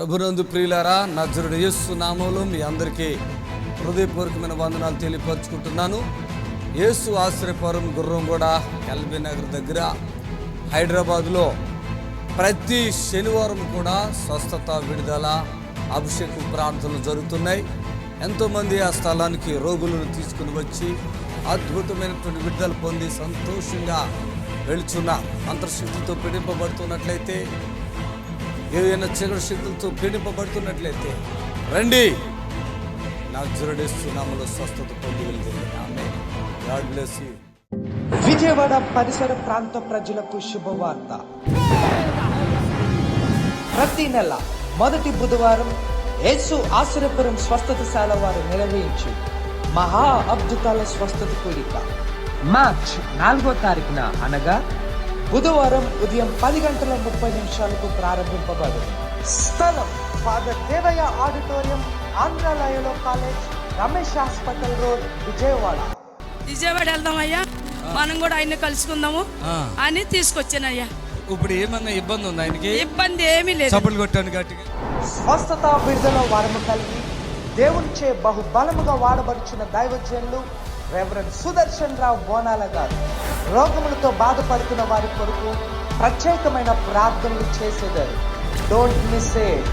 ప్రభునందు ప్రియులారా, నజరుడు యేసు నామములో మీ అందరికీ హృదయపూర్వకమైన వందనాలు తెలియపరుచుకుంటున్నాను. యేసు ఆశ్రయపురం గుర్రంగూడ ఎల్బీ నగర్ దగ్గర హైదరాబాద్లో ప్రతి శనివారం కూడా స్వస్థత, విడుదల, అభిషేకం ప్రార్థనలు జరుగుతున్నాయి. ఎంతోమంది ఆ స్థలానికి రోగులను తీసుకుని వచ్చి అద్భుతమైనటువంటి విడుదల పొంది సంతోషంగా వెళుచున్నారు. అంతర్శక్తితో పీడింపబడుతున్నట్లయితే, ఏదైనా చీకటి శక్తులతో పీడింపబడుతున్నట్లయితే రండి, నజరేయుడు యేసు నామములో స్వస్థత పొంది వెళ్తుంది. Amen. God bless you. Vijayawada పరిసర ప్రాంత ప్రజలకు శుభవార్త. ప్రతి నెల మొదటి బుధవారం యేసు ఆశ్రయపురం స్వస్థతశాల వారు నిర్వహించు మహా అద్భుతాల స్వస్థత కూడిక మార్చ్ 4వ తారీఖున అనగా బుధవారం ఉదయం 10:30 ప్రారంభింపబడింది. స్థలం ఫాదర్ దేవయ్య ఆడిటోరియం, ఆంధ్రాలయలో college, Ramesh hospital road, Vijayawada వెళ్దామయ్యా, మనం కూడా ఆయన కలుసుకుందాము అని తీసుకొచ్చానయ్యా. ఇప్పుడు ఏమన్నా ఇబ్బంది ఉందా? ఆయనకి ఇబ్బంది ఏమీ లేదు. చప్పట్లు కొట్టాను గట్టిగా. స్వస్థత, విడుదల వరము కలిగి దేవునిచే బహుబలముగా వాడబడుచున్న దైవజనులు రెవరెండ్ సుదర్శన్ రావు బోనాల గారు రోగములతో బాధపడుతున్న వారి కొరకు ప్రత్యేకమైన ప్రార్థనలు చేసేదారు. Don't miss it.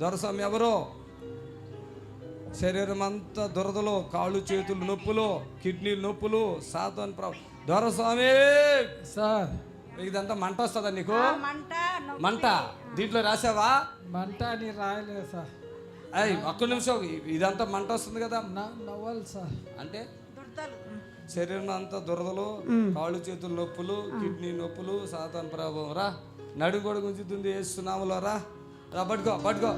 దొరస్వామి ఎవరో శరీరం అంతా దురదలో, కాళ్ళు చేతులు నొప్పులు, కిడ్నీలు నొప్పులు, సాతాను దొరస్వామి సార్, ఇదంతా మంట వస్తుందా నీకు? మంట దీంట్లో రాసావా? మంట అని రాయలేదు సార్. ఒక్క నిమిషం, ఇదంతా మంట వస్తుంది కదా. నవ్వాలి సార్. అంటే శరీరం అంతా దురదలు, కాళ్ళు చేతులు నొప్పులు, కిడ్నీ నొప్పులు, సాతాను ప్రభావం. రా, నడుము కూడా గుంజుతుంది యేసు నామములో. రా రా, పట్టుకో పట్టుకో.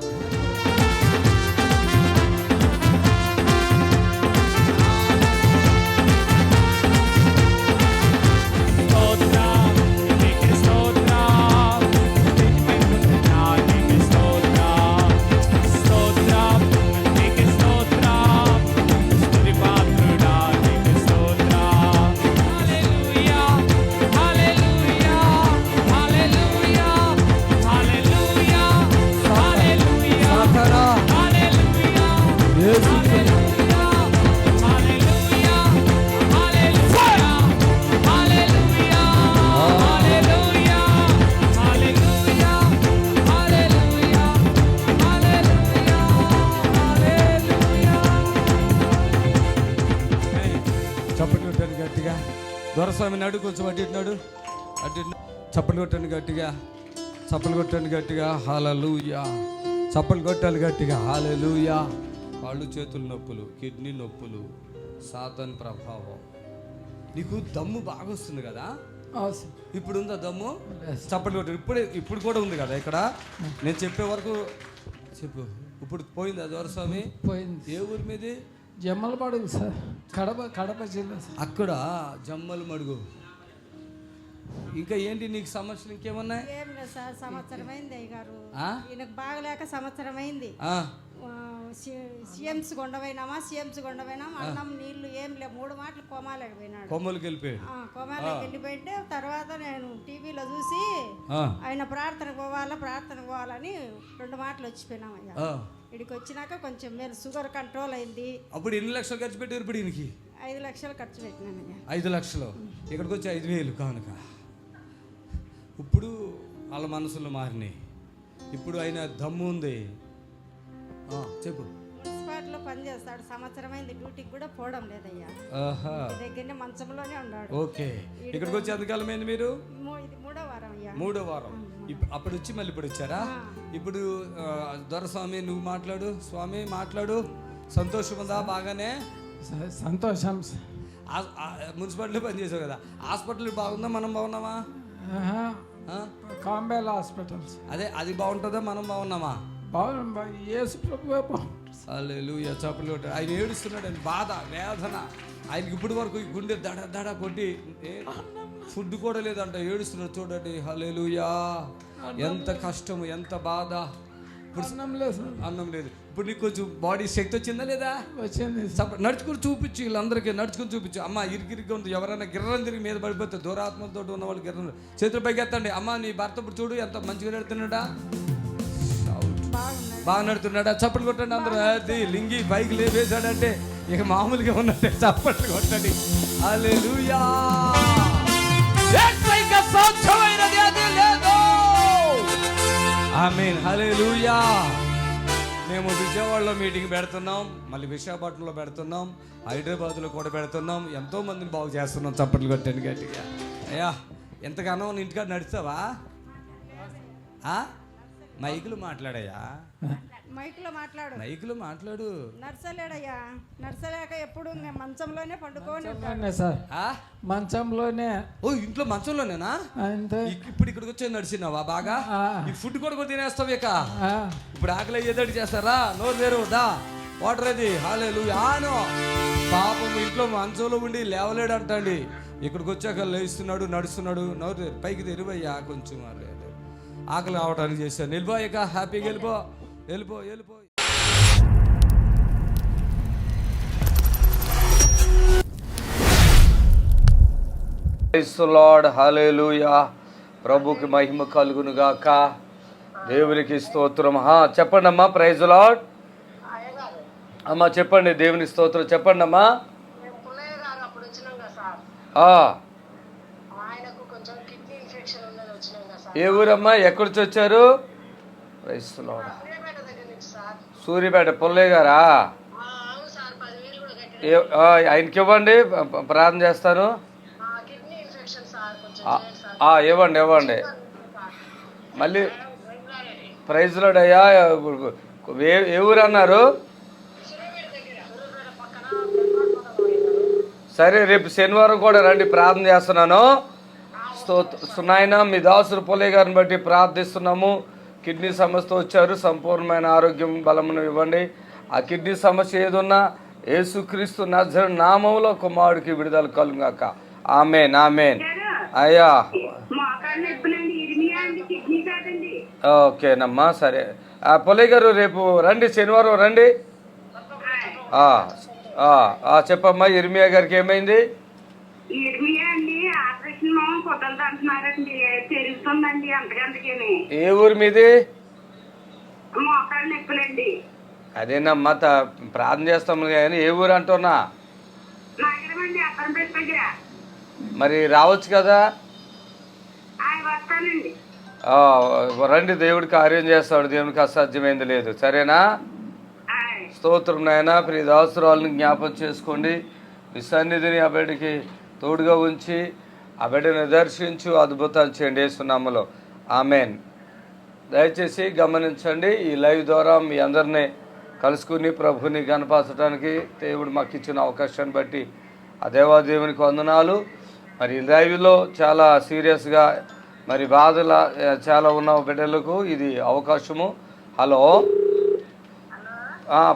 చప్పట్లు కొట్టాను గట్టిగా. దొరస్వామి నడు, కొంచెం అడ్డినాడు, చప్పట్లు కొట్టాను గట్టిగా, చప్పలు కొట్టాను గట్టిగా. హల్లెలూయా. చప్పలు కొట్టాలి గట్టిగా. హల్లెలూయా. కాళ్ళు చేతులు నొప్పులు, కిడ్నీ నొప్పులు, సాతాను ప్రభావం. నీకు దమ్ము బాగా వస్తుంది కదా? ఇప్పుడు ఉందా దమ్ము? చప్పట్లు కొట్టాడు. ఇప్పుడు కూడా ఉంది కదా ఇక్కడ. నేను చెప్పే వరకు చెప్పు. ఇప్పుడు పోయిందా దొరస్వామి? పోయింది. ఏ ఊరి మీది? జమ్మలమడుగు సార్, కడప జిల్లా సార్. అక్కడ జమ్మలమడుగు. ఇంకా ఏంటి నీకు సమస్యలు ఇంకేమున్నాయి? ఏం లేదు సార్, సంవత్సరం అయింది అయ్యగారు. ఈయనకు బాగలేక సంవత్సరం అయింది. సీఎంస్ కొండపోయినామా, అన్నం నీళ్లు ఏం లేవు. 3 మాటలు కోమాలకు పోయినాడు. కొమ్మలకి వెళ్ళిపోయాడు. కోమాలకు వెళ్ళిపోయింటే తర్వాత నేను టీవీలో చూసి ఆయన ప్రార్థనకు పోవాలని 2 మాటలు వచ్చిపోయినామయ్యా. ఇక్కడికి వచ్చినాక కొంచెం మేలు, షుగర్ కంట్రోల్ అయింది. అప్పుడు ఎన్ని లక్షలు ఖర్చు పెట్టారు? ఇప్పుడు ఈయనకి 5 లక్షలు ఖర్చు పెట్టినానయ్యా. 5 లక్షలు. ఇక్కడికి వచ్చి 5,000 కానుక. ఇప్పుడు వాళ్ళ మనసులు మారినాయి. ఇప్పుడు ఆయన దమ్ము ఉంది. చెప్పు. మున్సిపాలిటీలో పనిచేస్తాడు. సంవత్సరం అయింది, డ్యూటీకి కూడా పోవడం లేదయ్యా. దగ్గరనే మంచంలోనే ఉన్నాడు. ఓకే. ఇక్కడికి వచ్చి ఎంతకాలం అయింది మీరు? ఇది 3వ వారం అయ్యా. 3వ వారం. అప్పుడు వచ్చి మళ్ళీ ఇప్పుడు వచ్చారా? ఇప్పుడు దొరస్వామి నువ్వు మాట్లాడు. స్వామి మాట్లాడు. సంతోషం ఉందా? బాగానే సంతోషం. మున్సిపాలిటీలో పనిచేసావు కదా, హాస్పిటల్ బాగుందా? మనం బాగున్నామా? కాంబేలా హాస్పిటల్స్. అదే, అది బాగుంటుందా? మనం బాగున్నామా? హల్లెలూయా. చప్పట్లు కొట్టాడు. ఆయన ఏడుస్తున్నాడు. ఆయన బాధ, వేదన. ఆయనకి ఇప్పటి వరకు గుండె దడ దడ కొట్టి ఫుడ్ కూడా లేదంట. ఏడుస్తున్నాడు చూడండి. హల్లెలూయా. ఎంత కష్టము, ఎంత బాధ. అన్నం లేదు సార్. అన్నం లేదు. ఇప్పుడు నీకు కొంచెం బాడీ శక్తి వచ్చిందా లేదా? వచ్చింది. నడుచుకుని చూపించు, వీళ్ళందరికీ నడుచుకుని చూపించు. అమ్మ ఇరిగిరిగా ఉంది, ఎవరైనా గిర్రం తిరిగి మీద పడిపోతే దూరాత్మలతో ఉన్న వాళ్ళు గిర్రం చేతులు పైకి ఎత్తండి. అమ్మ నీ భర్త ఇప్పుడు చూడు ఎంత మంచిగా నడుతున్నాడా, బాగా నడుతున్నాడా? చప్పట్లు కొట్టండి అందరూ. అది లింగి పైకి లేపేశాడంటే ఇక మామూలుగా ఉన్నట్టే. చప్పట్లు కొట్టండి. హల్లెలూయా. స్వచ్ఛమైనది అది లేదు. ఆమేన్. హల్లెలూయా. మేము విజయవాడలో మీటింగ్ పెడుతున్నాం, మళ్ళీ విశాఖపట్నంలో పెడుతున్నాం, హైదరాబాద్లో కూడా పెడుతున్నాం. ఎంతో మందిని బాగు చేస్తున్నాం. చప్పట్లు కొట్టండి గట్టిగా. అయ్యా ఎంతగానో ఇంటికాడ నడుస్తావా? మైకులు మాట్లాడయ్యా, మైకులు మాట్లాడు. నర్సలేడయ్యా, నర్సలేక ఎప్పుడు మంచంలోనే పండుకొని సార్. మంచంలోనే. ఓ ఇంట్లో మంచంలోనేనా? ఇప్పుడు ఇక్కడికి వచ్చి నడిచినావా బాగా? ఈ ఫుడ్ కూడా తినేస్తావు ఇక. ఇప్పుడు ఆకలి ఏదోటి చేస్తారా? నోరు వేరు దా వాటర్ అది. హల్లెలూయా. పాపం ఇంట్లో మంచంలో ఉండి లేవలేడు అంటండి. ఇక్కడికి వచ్చాక లేస్తున్నాడు, నడుస్తున్నాడు. నోరు పైకి తెరువయ్యా కొంచెం. ఆకలి కావడానికి చేశాను. వెళ్ళిపో ఇక, హ్యాపీగా వెళ్ళిపో, వెళ్ళిపో, వెళ్ళిపో. Praise the Lord. హల్లెలూయా. ప్రభుకి మహిమ కలుగును గాక. దేవునికి స్తోత్రం. చెప్పండి అమ్మా. Praise the lord. అమ్మా చెప్పండి. దేవుని స్తోత్రం చెప్పండి అమ్మా. ఏ ఊరమ్మా? ఎక్కడి నుంచి వచ్చారు? Praise the lord. Suryapet Pullaiah గారా? ఆయనకి ఇవ్వండి, ప్రార్థన చేస్తాను. ఇవ్వండి ఇవ్వండి. మళ్ళీ ప్రైజ్ ది లార్డ్ అయ్యా. ఏ ఊరు అన్నారు? సరే రేపు శనివారం కూడా రండి, ప్రార్థన చేస్తున్నాను. నాయన మీ దాసుడు పుల్లయ్య గారిని బట్టి ప్రార్థిస్తున్నాము. కిడ్నీ సమస్యతో వచ్చారు. సంపూర్ణమైన ఆరోగ్యం బలమును ఇవ్వండి. ఆ కిడ్నీ సమస్య ఏదున్నా యేసుక్రీస్తు నజరేయుని నామములో కుమారుడికి విడుదల కలుగాక. ఆమేన్ ఆమేన్. అయ్యా ఓకేనమ్మా. సరే పుల్లయ్య గారు రేపు రండి, శనివారం రండి. చెప్పమ్మా. ఇర్మియా గారికి ఏమైంది? ఏ ఊరు మీది? అదేనమ్మా ప్రార్థన చేస్తాము కానీ ఏ ఊరు అంటున్నా? మరి రావచ్చు కదా. రండి, దేవుడి కార్యం చేస్తాడు. దేవునికి అసాధ్యమైంది లేదు. సరేనా? స్తోత్రం నాయన. ప్రియ దాసురాలను జ్ఞాపకం చేసుకోండి. మీ సన్నిధిని ఆ బిడ్డకి తోడుగా ఉంచి ఆ బిడ్డను దర్శించు, అద్భుతాలు చేయండి యేసునామములో. ఆమేన్. దయచేసి గమనించండి. ఈ లైవ్ ద్వారా మీ అందరినీ కలుసుకుని ప్రభుని కనపరచడానికి దేవుడు మాకు ఇచ్చిన అవకాశాన్ని బట్టి ఆ దేవాదేవునికి వందనాలు. మరి ఈ లైవ్లో చాలా సీరియస్గా మరి బాధల చాలా ఉన్న బిడ్డలకు ఇది అవకాశము. హలో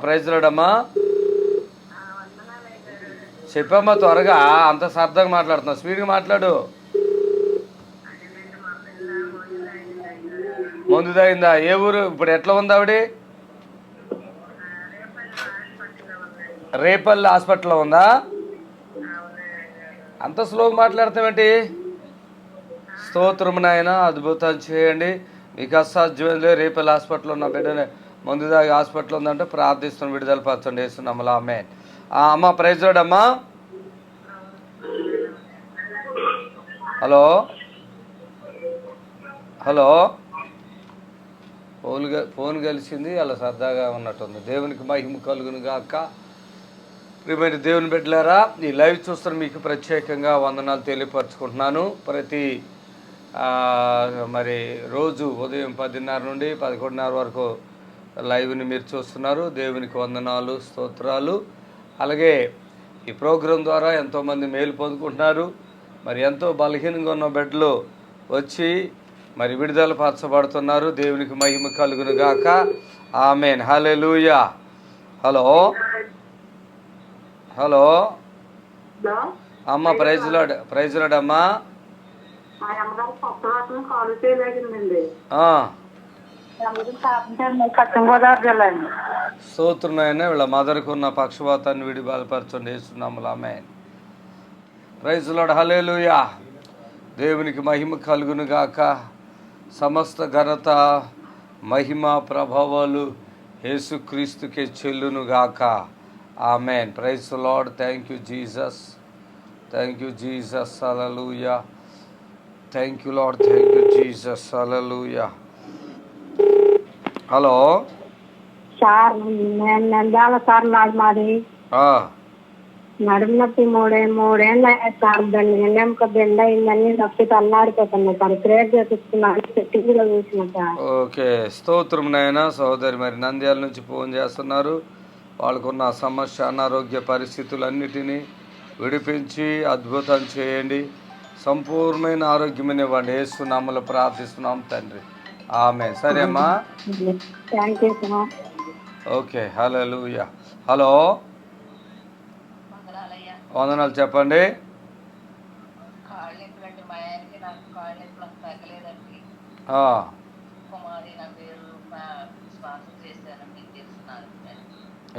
ప్రైజ్ ది లార్డ్ అమ్మా. చెప్పమ్మా త్వరగా. అంత సరదాగా మాట్లాడుతున్నా, స్పీడ్గా మాట్లాడు. మందు తాగిందా? ఏ ఊరు? ఇప్పుడు ఎట్లా ఉంది ఆవిడ? రేపల్లి హాస్పిటల్లో ఉందా? అంత స్లోగా మాట్లాడతామేంటి? స్తోత్రం నాయన. అద్భుతం చేయండి. మీకు అసాధ్యం లేదు. రేపల్లి హాస్పిటల్లో ఉన్న బిడ్డనే మందు తాగి హాస్పిటల్ ఉందంటే ప్రార్థిస్తున్న విడుదల పరచండి యేసునామములో. ఆమేన్. అమ్మ ప్రైజ్ ది లార్డ్ అమ్మా. Hello hello. ఫోన్ కలిసింది, అలా సరదాగా ఉన్నట్టుంది. దేవునికి మహిమ కలుగును గాక. ప్రియమైన దేవుని బిడ్డలారా, ఈ లైవ్ చూస్తున్న మీకు ప్రత్యేకంగా వందనాలు తెలియపరచుకుంటున్నాను. ప్రతి మరి రోజు ఉదయం 10:30 నుండి 11:30 వరకు లైవ్ని మీరు చూస్తున్నారు. దేవునికి వందనాలు, స్తోత్రాలు. అలాగే ఈ ప్రోగ్రాం ద్వారా ఎంతోమంది మేలు పొందుకుంటున్నారు. మరి ఎంతో బలహీనంగా ఉన్న బిడ్డలు వచ్చి మరి విడుదల పరచబడుతున్నారు. దేవునికి మహిమ కలుగును గాక. ఆమేన్. హల్లెలూయా. హలో హలో అమ్మ. Praise the lord. Praise the lord అమ్మా. పశ్చిమ గోదావరి జిల్లా అండి. స్తోత్రమైన వీళ్ళ మదర్కు ఉన్న పక్షవాతాన్ని విడి బలపరచండి యేసునామములో ఆమేన్. Praise the Lord, hallelujah. దేవునికి మహిమ కలుగును గాక. సమస్త ఘనత మహిమ ప్రభావాలు యేసుక్రీస్తుకే చెల్లును గాక. Amen. Praise the Lord. Thank you Jesus, thank you Jesus, hallelujah. Thank you Lord, thank you Jesus, hallelujah. Hello sir నేను నంద్యాల సార్, మాది నడుము నొప్పి మూడేళ్ళు అయ్యాయి సార్. వెన్నెముక బెండ్ అయిందని నొప్పి అల్లాడిపోతున్నాయి సార్. ప్రేయర్ చేపిస్తున్నాను, టీవీలో చూసిన సార్. ఓకే, స్తోత్రం నాయన. సహోదరి మరి నంద్యాల నుంచి ఫోన్ చేస్తున్నారు. వాళ్ళకున్న సమస్య అనారోగ్య పరిస్థితులన్నిటినీ విడిపించి అద్భుతం చేయండి. సంపూర్ణమైన ఆరోగ్యమనివ్వండి. యేసునామములో ప్రార్థిస్తున్నాం తండ్రి, ఆమేన్. సరే అమ్మా, thank you sir. Okay, hallelujah. Hello, వందనాలు, చెప్పండి.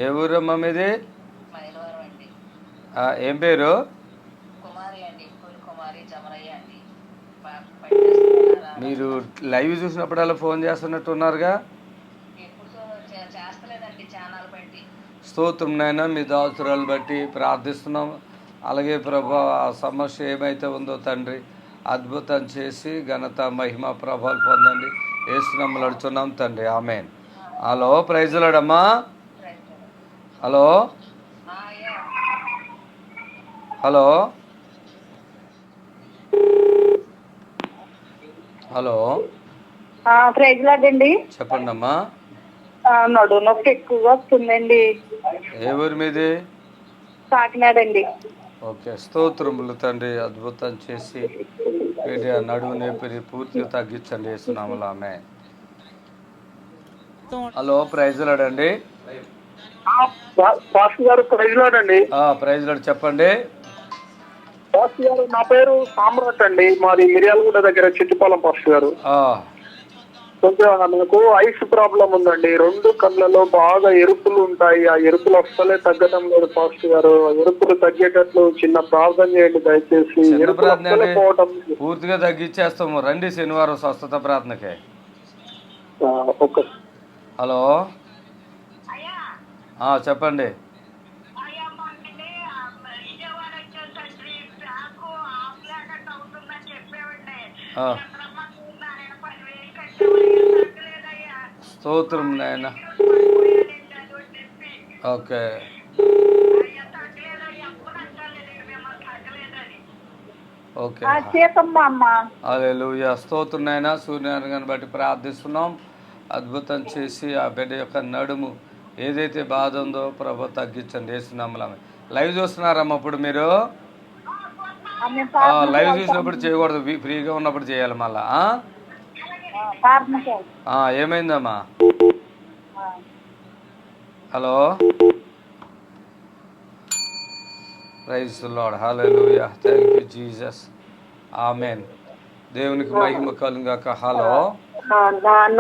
ఏ ఊరమ్మా మీది? ఏం పేరు? మీరు లైవ్ చూసినప్పుడల్లా ఫోన్ చేస్తున్నట్టు ఉన్నారుగా. స్తోత్రం నాయన, మీ దాసురాలు బట్టి ప్రార్థిస్తున్నాం. అలాగే ప్రభా, ఆ సమస్య ఏమైతే ఉందో తండ్రి అద్భుతం చేసి ఘనత మహిమ ప్రభావాలు పొందండి. యేసునామములో అడుగుతున్నాం తండ్రి, amen. Hello, praise the lord అమ్మా. Hello hello hello praise lord అండి. చెప్పండి అమ్మా. నడు నొప్పి ఎక్కువగా వస్తుందండి. ఏ ఊరి మీది? కాకినాడ అండి. ఓకే, స్తోత్రములు తండ్రి, అద్భుతం చేసి వీడి నడుము నొప్పిని పూర్తిగా తగ్గించండి యేసునామములో, ఆమేన్. హలో, ప్రైజ్ ది లార్డ్ అండి. పాస్టర్ గారు, ప్రైజ్ లార్డ్ అండి. ప్రైజ్ ది లార్డ్, చెప్పండి. పాస్టర్ గారు, నా పేరు సామ్రాట్ అండి. మాది మిర్యాలగూడ దగ్గర చిట్టుపాలెం. పాస్టర్ గారు, కొంచెం నాకు ఐస్ ప్రాబ్లం ఉందండి. 2 కళ్ళలో బాగా ఎరుపులు ఉంటాయి. ఆ ఎరుపులు అస్సలే తగ్గడం లేదు పాస్టర్ గారు. ఎరుపులు తగ్గేటట్లు చిన్న ప్రార్థన చేయండి దయచేసి. పూర్తిగా తగ్గించేస్తాము. రండి శనివారం స్వస్థత ప్రార్థనకే. హలో, చెప్పండి. స్తోత్రం నాయన. ఓకే, ఓకే, హల్లెలూయా. స్తోత్రం నాయన. సూర్యనారాయణ బట్టి ప్రార్థిస్తున్నాం. అద్భుతం చేసి ఆ బిడ్డ యొక్క నడుము ఏదైతే బాధ ఉందో ప్రభు తగ్గించండి యేసునామములో. లైవ్ చూస్తున్నారమ్మా ఇప్పుడు మీరు? లైవ్ చూసినప్పుడు చేయకూడదు, ఫ్రీగా ఉన్నప్పుడు చేయాలి మళ్ళా. ఏమైందమ్మా? Hello, praise the Lord, hallelujah. Thank you Jesus, amen. దేవునికి మహిమ కలుగును గాక. హలో,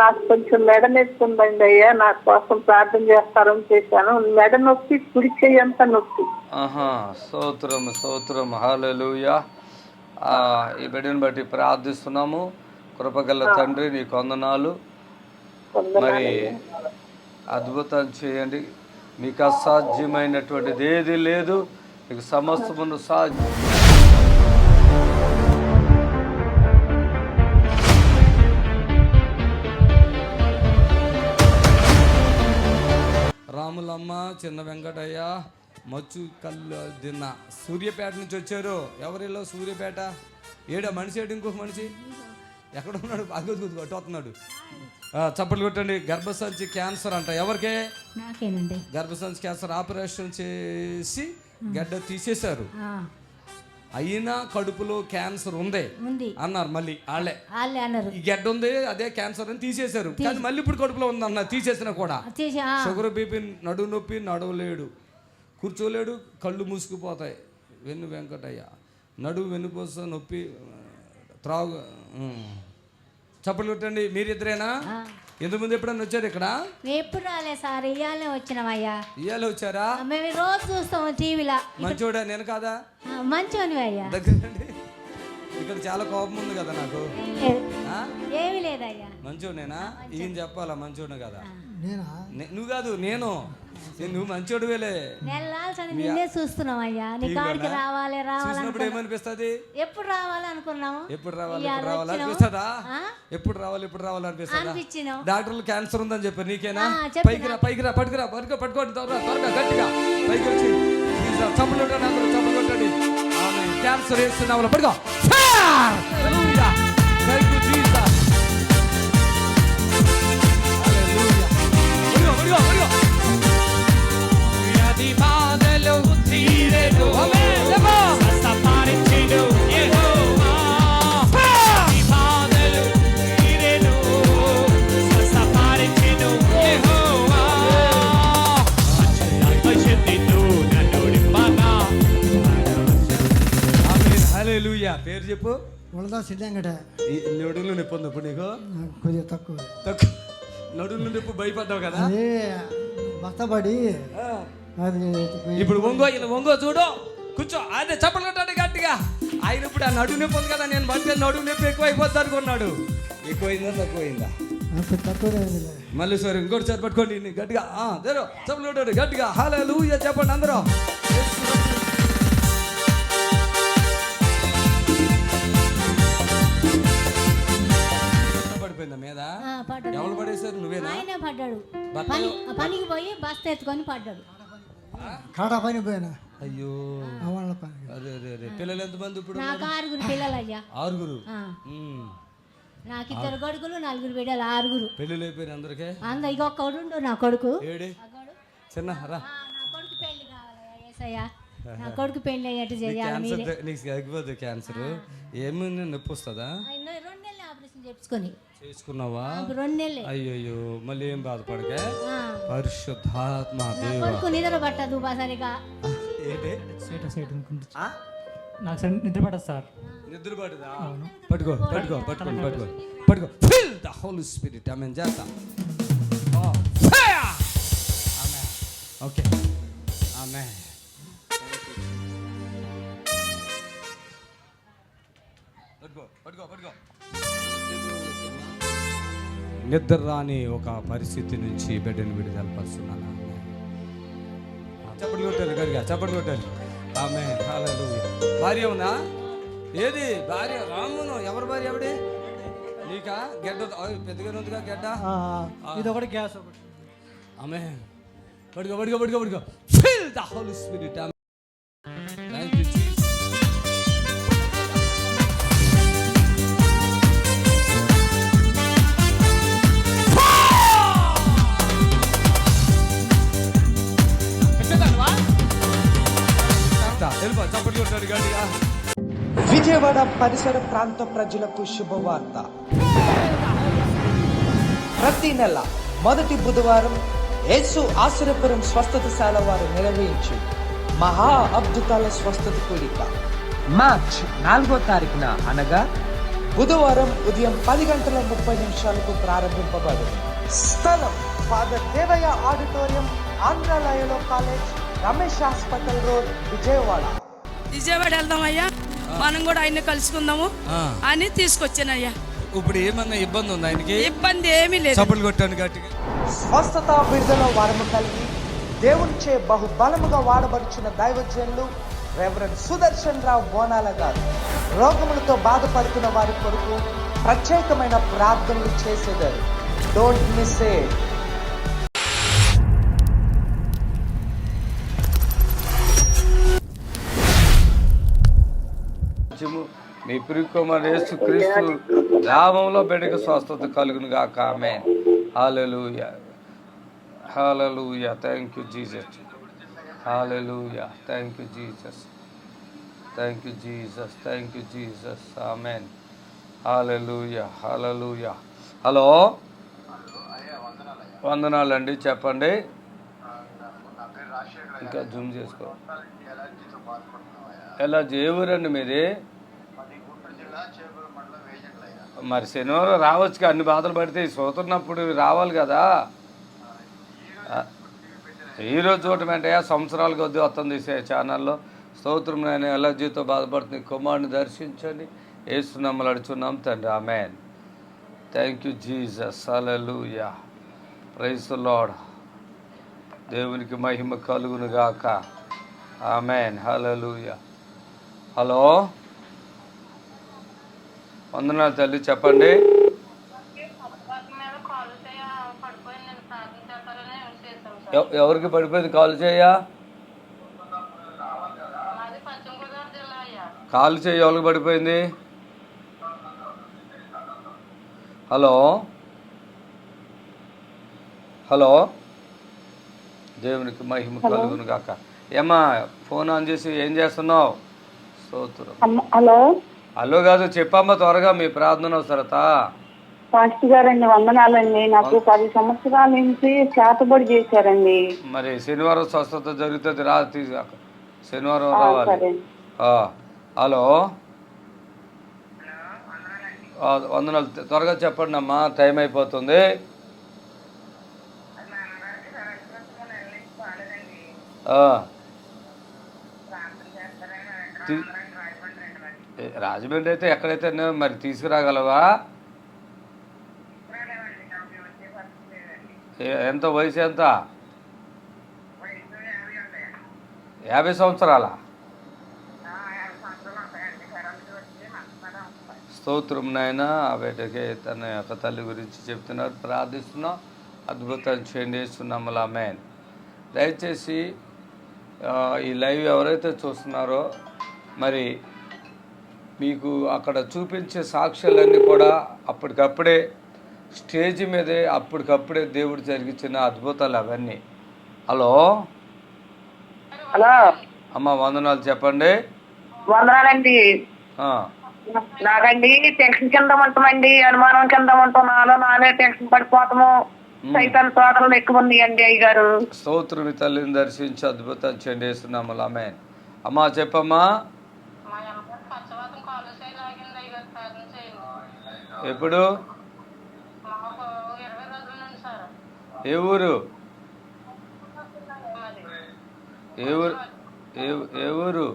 నాకు కొంచెం మెడ నొప్పి ఉందండి అయ్యా. నా కోసం ప్రార్థన చేస్తారని చేశాను. మెడ నొప్పి, కుడి చెయ్యంత నొప్పి. స్తోత్రం, స్తోత్రం, హల్లెలూయా. ఈ బిడ్డను బట్టి ప్రార్థిస్తున్నాము. కృపగల తండ్రి, నీ వందనాలు. మరి అద్భుతం చేయండి. మీకు అసాధ్యమైనటువంటిది ఏది లేదు. మీకు సమస్తమును సాధ్యం. రాములమ్మ, చిన్న వెంకటయ్య, మచ్చు కళ్ళు దిన్న సూర్యాపేట నుంచి వచ్చారు. ఎవరిలో సూర్యాపేట? ఏడా మనిషి ఏడు? ఇంకొక మనిషి ఎక్కడ ఉన్నాడు? అగ్గుద్దు కొట్టుతున్నాడు. చప్పట్లు కొట్టండి. గర్భసంచి క్యాన్సర్ అంట. ఎవరికే? నాకేనండి. గర్భసంచి క్యాన్సర్ ఆపరేషన్ చేసి గడ్డ తీసేశారు. అయినా కడుపులో క్యాన్సర్ ఉంది అన్నారు. మళ్ళీ వాళ్ళే అన్నారు ఈ గడ్డ ఉంది, అదే క్యాన్సర్ అని తీసేశారు. కానీ మళ్ళీ ఇప్పుడు కడుపులో ఉంది అన్నారు. తీసేసినా కూడా షుగర్, బీపీ, నడుము నొప్పి, నడవలేడు, కూర్చోలేడు, కళ్ళు మూసుకుపోతాయి. వెన్ను వెంకటయ్య, నడుము వెన్నుపోస నొప్పి, త్రాగు. చప్పట్లు కొట్టండి. మీరిద్దరేనా? ఇంతకుముందు ఎప్పుడన్నా వచ్చారు ఇక్కడ? మేము ఎప్పుడు రాలే సార్, ఇయ్యాలే వచ్చినామయ్యా. ఇవాళ వచ్చారా? మేము రోజు చూస్తాము టీవీలో. మంచోడా నేను కాదా? మంచోనివి అయ్యా. దగ్గరండి. ఇక్కడ చాలా కోపం ఉంది కదా నాకు. ఏమి లేదయ్యా. మంచోడేనా? ఈయన చెప్పాలా మంచోడు కదా? నువ్వు కాదు, నేను. నువ్వు మంచోడువేలే. నిన్నే చూస్తున్నాం అయ్యా. నీ కాడికి రావాలి చూసినప్పుడు ఏమనిపిస్తుంది? ఎప్పుడు రావాలి అనుకున్నాము. ఎప్పుడు రావాలి అనిపిస్తుందా? ఎప్పుడు రావాలి అనిపిస్తుందా? డాక్టర్లు క్యాన్సర్ ఉందని చెప్పారు, నీకేనా? పైకి రా పట్టుకోండి త్వరగా గట్టిగా పైకి వచ్చి చప్పలు కొట్టండి. క్యాన్సర్ వేస్తున్నావు పడుకో. బాధలు తీరెను సస్తపరిచెను యెహోవా. బాధలు తీరెను సస్తపరిచెను యెహోవా. అచ్చరితో నన్ను నింపగా. ఆమేన్ హల్లెలూయా. పేరు చెప్పు. వలదా సిద్ధంగట. ఈ నడుములు నొప్పి ఉంది ఇప్పుడు నీకు? కొద్దిగా తక్కువ. నడుములు నొప్పి భయపడ్డావు కదా? అదే బస్తపడి అది. ఇప్పుడు వంగో చూడు, కూర్చో. అదే చప్పలు కొట్టండి గట్టిగా. ఆయన ఇప్పుడు ఆ నడుము నొప్పి ఉంది కదా, నేను పడితే నడుము నొప్పి ఎక్కువ అయిపోద్ది అనుకున్నాడు. ఎక్కువైందా తక్కువైందా? తక్కువ. మళ్ళీ సార్ ఇంకోటి సార్ పట్టుకోండి గట్టిగా. చప్పలు కొట్టండి గట్టిగా. హల్లెలూయా చెప్పండి అందరూ. పడిపోయిందా మీద? ఎవరు పడేశారు? నువ్వేనా? ఆయనే పడ్డాడు. పనికి పోయి బస్తా ఎత్తుకొని పడ్డాడు. కాటా పని పోయినా. అయ్యో అదే పిల్లలు ఎంతమంది ఇప్పుడు? నాకు 6 పిల్లలు అయ్యా. 6? నాకు 2 కొడుకులు 4 బిడ్డలు, 6. పెళ్ళిళ్ళు అయిపోయినాయి అందరికీ? ఇక ఒక్కడు నా కొడుకు. ఏడే చిన్న రా. నా కొడుకు పెళ్లి కావాలయ్యా యేసయ్యా. నా కొడుకు పెళ్లి అయ్యేట్టు చేయాలి. నీకు తగ్గిపోద్ది క్యాన్సర్. ఏమైంది? నొప్పి వస్తుందా? 2 నెలలు ఆపరేషన్ చేసుకొని. చేసుకున్నావా? 2 నెలలు. అయ్యో మళ్ళీ ఏం బాధపడకే. పరిశుద్ధాత్మ కొడుకు నిద్ర పట్టదు సరిగా. నాకు నిద్ర పట్టదు సార్. నిద్ర పడదా? పట్టుకో. Feel the Holi Spirit. Amen చేస్తా. Okay amen. పట్టుకో. నిద్ర రాని ఒక పరిస్థితి నుంచి బిడ్డను విడుదల పరుస్తున్నాను. చప్పట్లు కొట్టాలి గడిగా, చప్పట్లు కొట్టాలి. ఆమేన్ హల్లెలూయా. భార్య ఉందా? ఏది భార్య? రామును. ఎవరి భార్య? ఎవడి? నీకా? గడ్డ పెద్దగా ఉందిగా గడ్డ. ఇది ఒకటి గ్యాస్ ఒకటి. ఆమేన్. పడుకో. Feel the Holi spirit. Thank you Jesus. Vijayawada పరిసర ప్రాంత ప్రజలకు శుభవార్త. ప్రతి నెల మొదటి బుధవారం యేసు ఆశ్రయపురం స్వస్థతశాల వారు నిర్వహించు మహా అద్భుతాల స్వస్థత కూడిక మార్చ్ 4వ తారీఖున అనగా బుధవారం ఉదయం 10:30 ప్రారంభింపబడింది. స్థలం ఫాదర్ దేవయ్య ఆడిటోరియం, ఆంధ్రాలయలో college, Ramesh hospital road, Vijayawada వెళ్దామయ్యా. మనం కూడా ఆయన్ని కలుసుకుందాము అని తీసుకొచ్చానయ్యా. ఇప్పుడు ఏమన్నా ఇబ్బంది ఉందా ఆయనకి? ఇబ్బంది ఏమీ లేదు. చప్పట్లు కొట్టాను గట్టిగా. స్వస్థత విడుదల వరము కలిగి దేవునిచే బహుబలముగా వాడబడుచున్న దైవజనులు రెవరెండ్ సుదర్శన్ రావు బోనాల గారు రోగములతో బాధపడుతున్న వారి కొరకు ప్రత్యేకమైన ప్రార్థనలు చేసేదారు. Don't miss it. మీ ప్రియకుమారుడు యేసుక్రీస్తు నామములో బిడ్డకు స్వస్థత కలుగును గాక. Amen hallelujah. Thank you Jesus. Hallelujah. Thank you Jesus. Amen hallelujah. Hello వందనాలండి. చెప్పండి. ఇంకా జూమ్ చేసుకో. ఎలా ఏ ఊరండి మీది? మరి శనివారం రావచ్చు, అన్ని బాధలు పడితే చూస్తున్నప్పుడు రావాలి కదా. ఈరోజు చూడటం ఏంటయ్యా, సంవత్సరాల కొద్దీ వస్తుంది ఛానల్లో. స్తోత్రం, నేను ఎలర్జీతో బాధపడుతుంది, కుమారుని దర్శించండి. యేసునామములో అడుగుచున్నాం తండ్రి, amen. Thank you Jesus, hallelujah, praise the lord. దేవునికి మహిమ కలుగును గాక, ఆమేన్, హల్లెలూయా. హలో, వందనాలు తల్లి, చెప్పండి. ఎవరికి పడిపోయింది కాలు చేయా? కాలు చేయి ఎవరికి పడిపోయింది? హలో హలో, దేవునికి మహిమ కలుగును గాక. ఏమ్మా ఫోన్ ఆన్ చేసి ఏం చేస్తున్నావు? స్తోత్రం. హలో హలో కాదు, చెప్పమ్మా త్వరగా, మీ ప్రార్థన అవసరత. పాస్టర్ గారండి, వందనాలండి. నాకు 10 సంవత్సరాల నుంచి చేతబడి చేశారండి. మరి శనివారం స్వస్థత జరుగుతుంది, రా శనివారం రావాలి. హలో, వందనాలు, త్వరగా చెప్పండి అమ్మా, టైం అయిపోతుంది. రాజమండ్రి అయితే ఎక్కడైతే మరి తీసుకురాగలవా? ఎంత వయసు ఎంత? 50 సంవత్సరాల? స్తోత్రం నాయన. ఆ బిడ్డకి తన యొక్క తల్లి గురించి చెప్తున్నారు, ప్రార్థిస్తున్నాం. అద్భుతం చేయండి, యేసునామములో ఆమేన్. దయచేసి ఈ లైవ్ ఎవరైతే చూస్తున్నారో, మరి మీకు అక్కడ చూపించే సాక్ష్యాలన్నీ కూడా అప్పటికప్పుడే స్టేజ్ మీదే అప్పటికప్పుడే దేవుడు జరిగించిన అద్భుతాలు అవన్నీ. హలో హలో అమ్మ, వందనాలు, చెప్పండి. వందనాలండి. నాకండి టెన్షన్ కింద ఉంటామండి, అనుమానం కింద ఉంటాం, నానే టెన్షన్ పడిపోతాము. సైతాన్ తోటలు ఎక్కువ ఉన్నాయండి అయ్యగారు. స్తోత్రం, తల్లిని దర్శించి అద్భుతం చేయండి, యేసునామములో ఆమేన్. అమ్మా చెప్పమ్మా. ఎప్పుడు? ఏ ఊరు? ఏ ఊరు? ఏ ఊరు?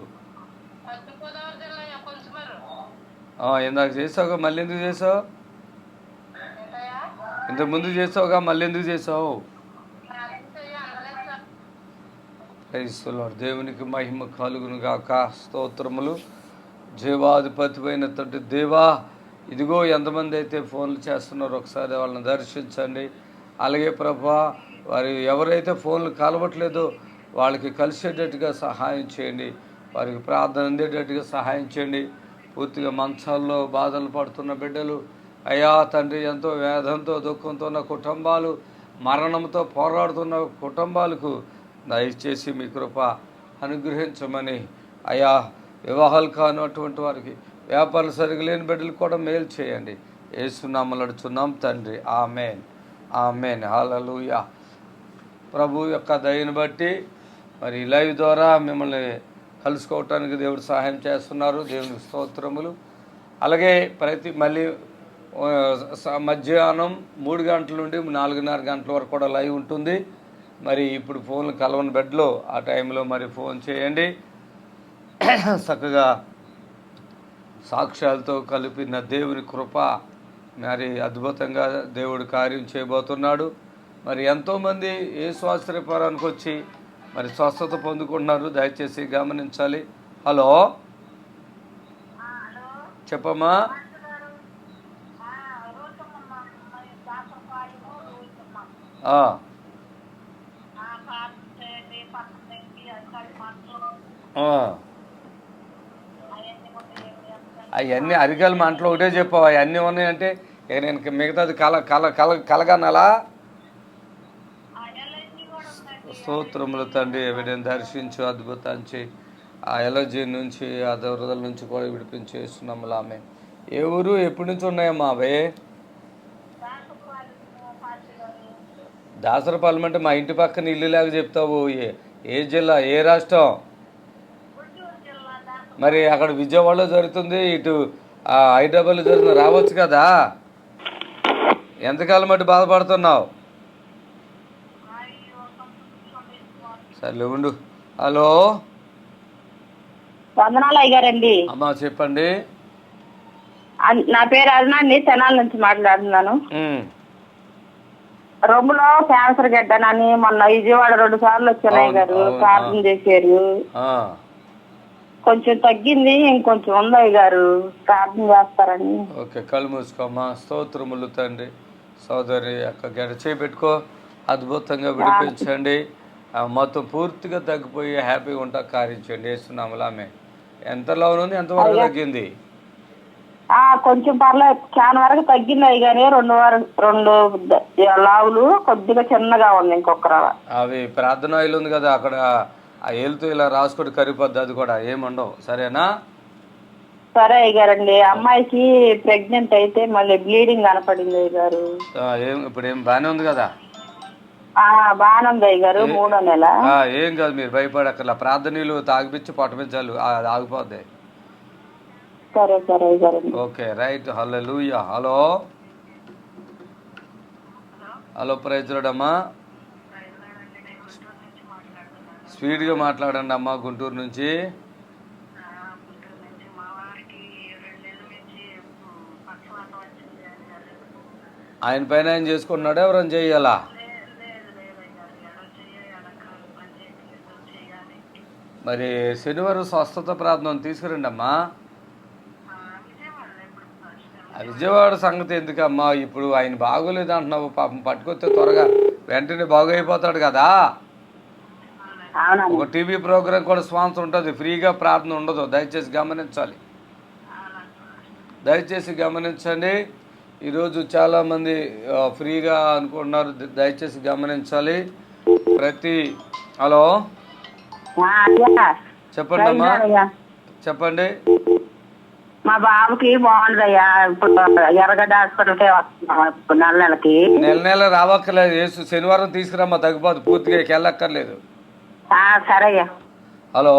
ఇందాక చేసావుగా, మళ్ళీ ఎందుకు చేసావు? ఇంతకుముందు చేసావుగా, మళ్ళీ ఎందుకు చేసావు? Praise the lord. దేవునికి మహిమ కలుగును గాక. స్తోత్రములు. జీవాధిపతి అయిన తండ్రి దేవా, ఇదిగో ఎంతమంది అయితే ఫోన్లు చేస్తున్నారో ఒకసారి వాళ్ళని దర్శించండి. అలాగే ప్రభా, వారి ఎవరైతే ఫోన్లు కలవట్లేదో వాళ్ళకి కలిసేటట్టుగా సహాయం చేయండి, వారికి ప్రార్థన అందేటట్టుగా సహాయం చేయండి. పూర్తిగా మంచాల్లో బాధలు పడుతున్న బిడ్డలు, అయ్యా తండ్రి, ఎంతో వేదంతో దుఃఖంతో ఉన్న కుటుంబాలు, మరణంతో పోరాడుతున్న కుటుంబాలకు దయచేసి మీ కృప అనుగ్రహించమని, అయ్యా వివాహాలు కానటువంటి వారికి, వ్యాపారాలు సరిగా లేని బిడ్డలు కూడా మేలు చేయండి. యేసునామములో అడుగుచున్నాం తండ్రి, ఆమేన్, ఆమేన్, హల్లెలూయా. ప్రభు యొక్క దయని బట్టి మరి లైవ్ ద్వారా మిమ్మల్ని కలుసుకోవటానికి దేవుడు సహాయం చేస్తున్నారు. దేవునికి స్తోత్రములు. అలాగే మళ్ళీ మధ్యాహ్నం 3 గంటల నుండి 4:30 గంటల వరకు కూడా లైవ్ ఉంటుంది. మరి ఇప్పుడు ఫోన్లు కలవని బెడ్లో ఆ టైంలో మరి ఫోన్ చేయండి. చక్కగా సాక్ష్యాలతో కలిపిన దేవుని కృప మరి అద్భుతంగా దేవుడు కార్యం చేయబోతున్నాడు. మరి ఎంతోమంది యేసు ఆశ్రయపురానికి వచ్చి మరి స్వస్థత పొందుకుంటున్నారు, దయచేసి గమనించాలి. హలో చెప్పమ్మా. అవన్నీ అరికాల మంటలు ఒకటే చెప్పావు, అవన్నీ ఉన్నాయంటే నేను మిగతాది కలగనాలా? స్తోత్రములు తండ్రి, ఎవరిని దర్శించు, అద్భుతాంచి ఆ ఎలర్జీ నుంచి, ఆ దురదల నుంచి కూడా విడిపించేస్తున్నాములు. ఆమె ఏ ఊరు, ఎప్పటి నుంచి ఉన్నాయమ్మా అవే? దాసరపాలెం అంటే మా ఇంటి పక్కన ఇల్లులాగా చెప్తావు. ఏ జిల్లా, ఏ రాష్ట్రం? మరి అక్కడ విజయవాడలో జరుగుతుంది, ఇటు హైదరాబాద్లో జరిగిన రావచ్చు కదా, ఎంతకాలం బట్టి బాధపడుతున్నావు? సర్లే ఉండు. హలో వందనాలు అయ్యారండి. అమ్మా చెప్పండి. నా పేరు అరుణ అండి, తెనాల నుంచి మాట్లాడుతున్నాను. రొమ్ములో క్యాన్సర్ గడ్డనని మొన్న విజయవాడ 2 సార్లు వచ్చానయ్య గారు, ప్రార్థన చేశారు. కొంచెం తగ్గింది, ఇంకొంచెం ఉంది అయ్య గారు, ప్రార్థన చేస్తారని. ఓకే, కళ్ళు మూసుకోమ్మా. స్తోత్రములు తండ్రి. సోదరి అక్క గడ్డ చేపెట్టుకో, అద్భుతంగా విడిపించండి. మొత్తం పూర్తిగా తగ్గిపోయి హ్యాపీగా ఉంటా కార్యించండి. వేస్తున్నాములు. ఆమె ఎంతలో ఉంది, ఎంతవరకు తగ్గింది? కొంచెం పర్లేదు, చాలా వరకు తగ్గింది అయ్యి కానీ 2 లావులు కొద్దిగా చిన్నగా ఉంది. ఇంకొక అవి ప్రార్థన ఆయిల్ ఉంది కదా అక్కడ, ఆ ఏలుతో ఇలా రాసుకుంటే కరిపోద్ది, అది కూడా ఏమండవు. సరేనా? సరే అయ్య గారండి. అమ్మాయికి ప్రెగ్నెంట్ అయితే మళ్ళీ బ్లీడింగ్ కనపడింది అయ్య గారు. ఇప్పుడు ఏం బాగానే ఉంది కదా? బాగానే ఉంది అయ్య గారు, 3వ నెల. ఏం కాదు, మీరు భయపడక్కర్లా. ప్రార్థనలు తాగిపించి పట్టపించాలి, ఆగిపోద్ది. సరే సరే అయ్య గారండి. Okay right. Hallelujah. Hello hello, praise Lord అమ్మా. స్పీడ్గా మాట్లాడండి అమ్మా. గుంటూరు నుంచి. ఆయన పైన ఆయన చేసుకుంటున్నాడు, ఎవరైనా చెయ్యాలా? మరి శనివారం స్వస్థత ప్రార్థన తీసుకురండి అమ్మా. విజయవాడ సంగతి ఎందుకమ్మా, ఇప్పుడు ఆయన బాగోలేదు అంటున్నావు. పాపం పట్టుకొస్తే త్వరగా వెంటనే బాగైపోతాడు కదా. ఒక టీవీ ప్రోగ్రాం కూడా స్పాన్సర్ ఉంటుంది, ఫ్రీగా ప్రార్థన ఉండదు. దయచేసి గమనించాలి, దయచేసి గమనించండి. ఈరోజు చాలామంది ఫ్రీగా అనుకుంటున్నారు, దయచేసి గమనించాలి. హలో చెప్పండి అమ్మా, చెప్పండి. మా బాబుకి బాగుందయ్యా, ఇప్పుడు ఎర్రగడ్డ హాస్పిటల్కే వస్తున్నాం నెలకి. నెల రావక్కర్లేదు, శనివారం తీసుకురామ్మా, తగ్గిపోదు. పూర్తిగా వెళ్ళక్కర్లేదు. సరే అయ్యా. హలో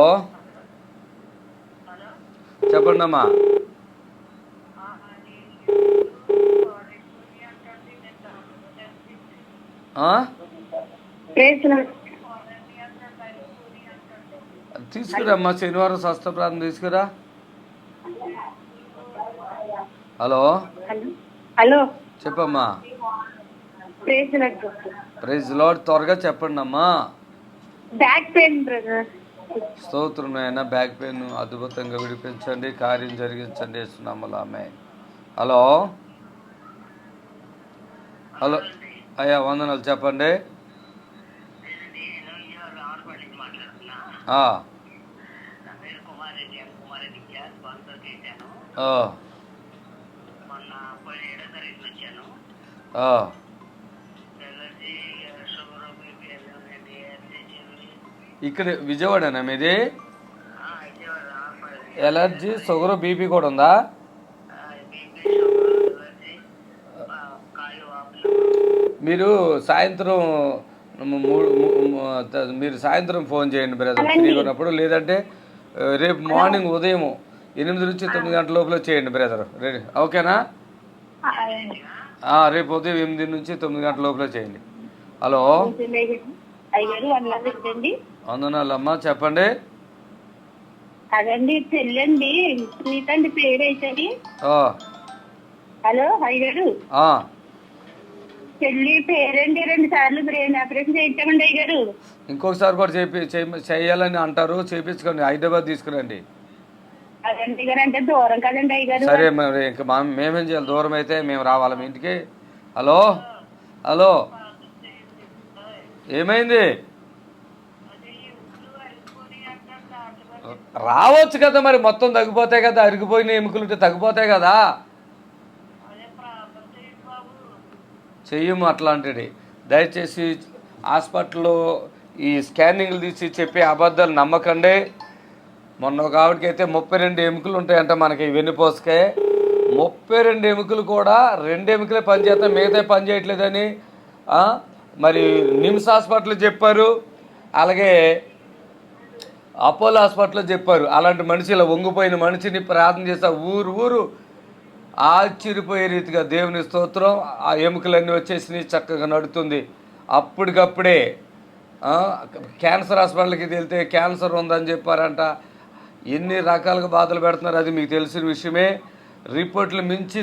చెప్పండి అమ్మా. తీసుకురామ్మా, శనివారం స్వస్థ ప్రార్థన తీసుకురా. హలో హలో చెప్పమ్మా. Praise lord. త్వరగా చెప్పండి అమ్మా. Back pain brother. స్తోత్రం అయినా బ్యాక్ పెయిన్ అద్భుతంగా విడిపించండి, కార్యం జరిగించండి. వేస్తున్నాము ఆమె. హలో హలో అయ్యా, వందనాలు. చెప్పండి. ఇక్కడ విజయవాడనా మీది? ఎలర్జీ, షుగర్, బీపీ కూడా ఉందా? మీరు సాయంత్రం ఫోన్ చేయండి బ్రదర్, ఫ్రీగా ఉన్నప్పుడు. లేదంటే రేపు మార్నింగ్ ఉదయం 8 నుంచి 9 గంటల లోపల చేయండి బ్రదర్. రెడీ? ఓకేనా? రేపు ఉదయం 8 నుంచి 9 గంటల లోపల చేయండి. హలో వందనాలు అమ్మా. చెప్పండి. అదండి చెల్లండి, నీకండి పేరైతే. హలో అయ్యారు, చెల్లి పేరండి 2 సార్లు బ్రెయిన్ ఆపరేషన్ చేయించామండి అయ్యారు. ఇంకొకసారి కూడా చేయాలని అంటారు, చేయించుకోండి. హైదరాబాద్ తీసుకురండి. అదండి గారు, అంటే దూరం కదండి అయ్యారు. సరే, మరి ఇంకా మేమేం చేయాలి? దూరం అయితే మేము రావాలా మీ ఇంటికి? హలో హలో ఏమైంది? రావచ్చు కదా, మరి మొత్తం తగ్గిపోతాయి కదా. అరిగిపోయిన ఎముకలు ఉంటే తగ్గిపోతాయి కదా. చెయ్యము అట్లాంటిది. దయచేసి హాస్పిటల్లో ఈ స్కానింగ్లు తీసి చెప్పే అబద్ధాలు నమ్మకండి. మొన్న ఒక ఆవిడకైతే 32 ఎముకలు ఉంటాయంట మనకి వెన్నుపోసకే. 32 ఎముకలు కూడా 2 ఎముకలే పనిచేస్తాయి, మిగతా పని చేయట్లేదని మరి నిమ్స్ హాస్పిటల్లో చెప్పారు, అలాగే అపోలో హాస్పిటల్లో చెప్పారు. అలాంటి మనిషి, ఇలా వంగిపోయిన మనిషిని ప్రార్థన చేస్తా ఊరు ఆశ్చర్యపోయే రీతిగా దేవుని స్తోత్రం, ఆ ఎముకలన్నీ వచ్చేసి చక్కగా నడుతుంది. అప్పటికప్పుడే క్యాన్సర్ హాస్పిటల్కి వెళ్తే క్యాన్సర్ ఉందని చెప్పారంట. ఎన్ని రకాలుగా బాధలు పెడుతున్నారు అది మీకు తెలిసిన విషయమే. రిపోర్ట్లు మించి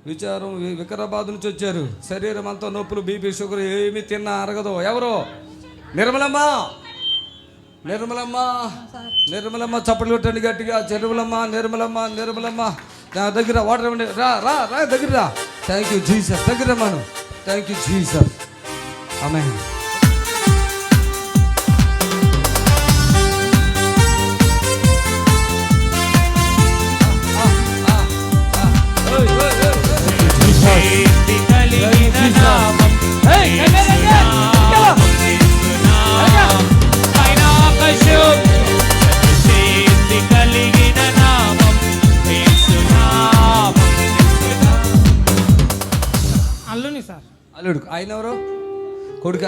విచారం, వికారాబాద్ నుంచి వచ్చారు. శరీరం అంతా నొప్పులు, బీపీ, షుగర్, ఏమి తిన్నా అరగదు. ఎవరు? నిర్మలమ్మ, నిర్మలమ్మ, నిర్మలమ్మ, చప్పట్లు కొట్టండి గట్టిగా. నిర్మలమ్మ, నిర్మలమ్మ, నిర్మలమ్మ, నా దగ్గర వాటర్ ఇవ్వండి. రా రా రా దగ్గర రా. Thank you Jesus. దగ్గర రమ్మను. Thank you Jesus. ఆమేన్. అల్లుని సార్. అల్లుడు. ఆయన ఎవరు? కొడుక.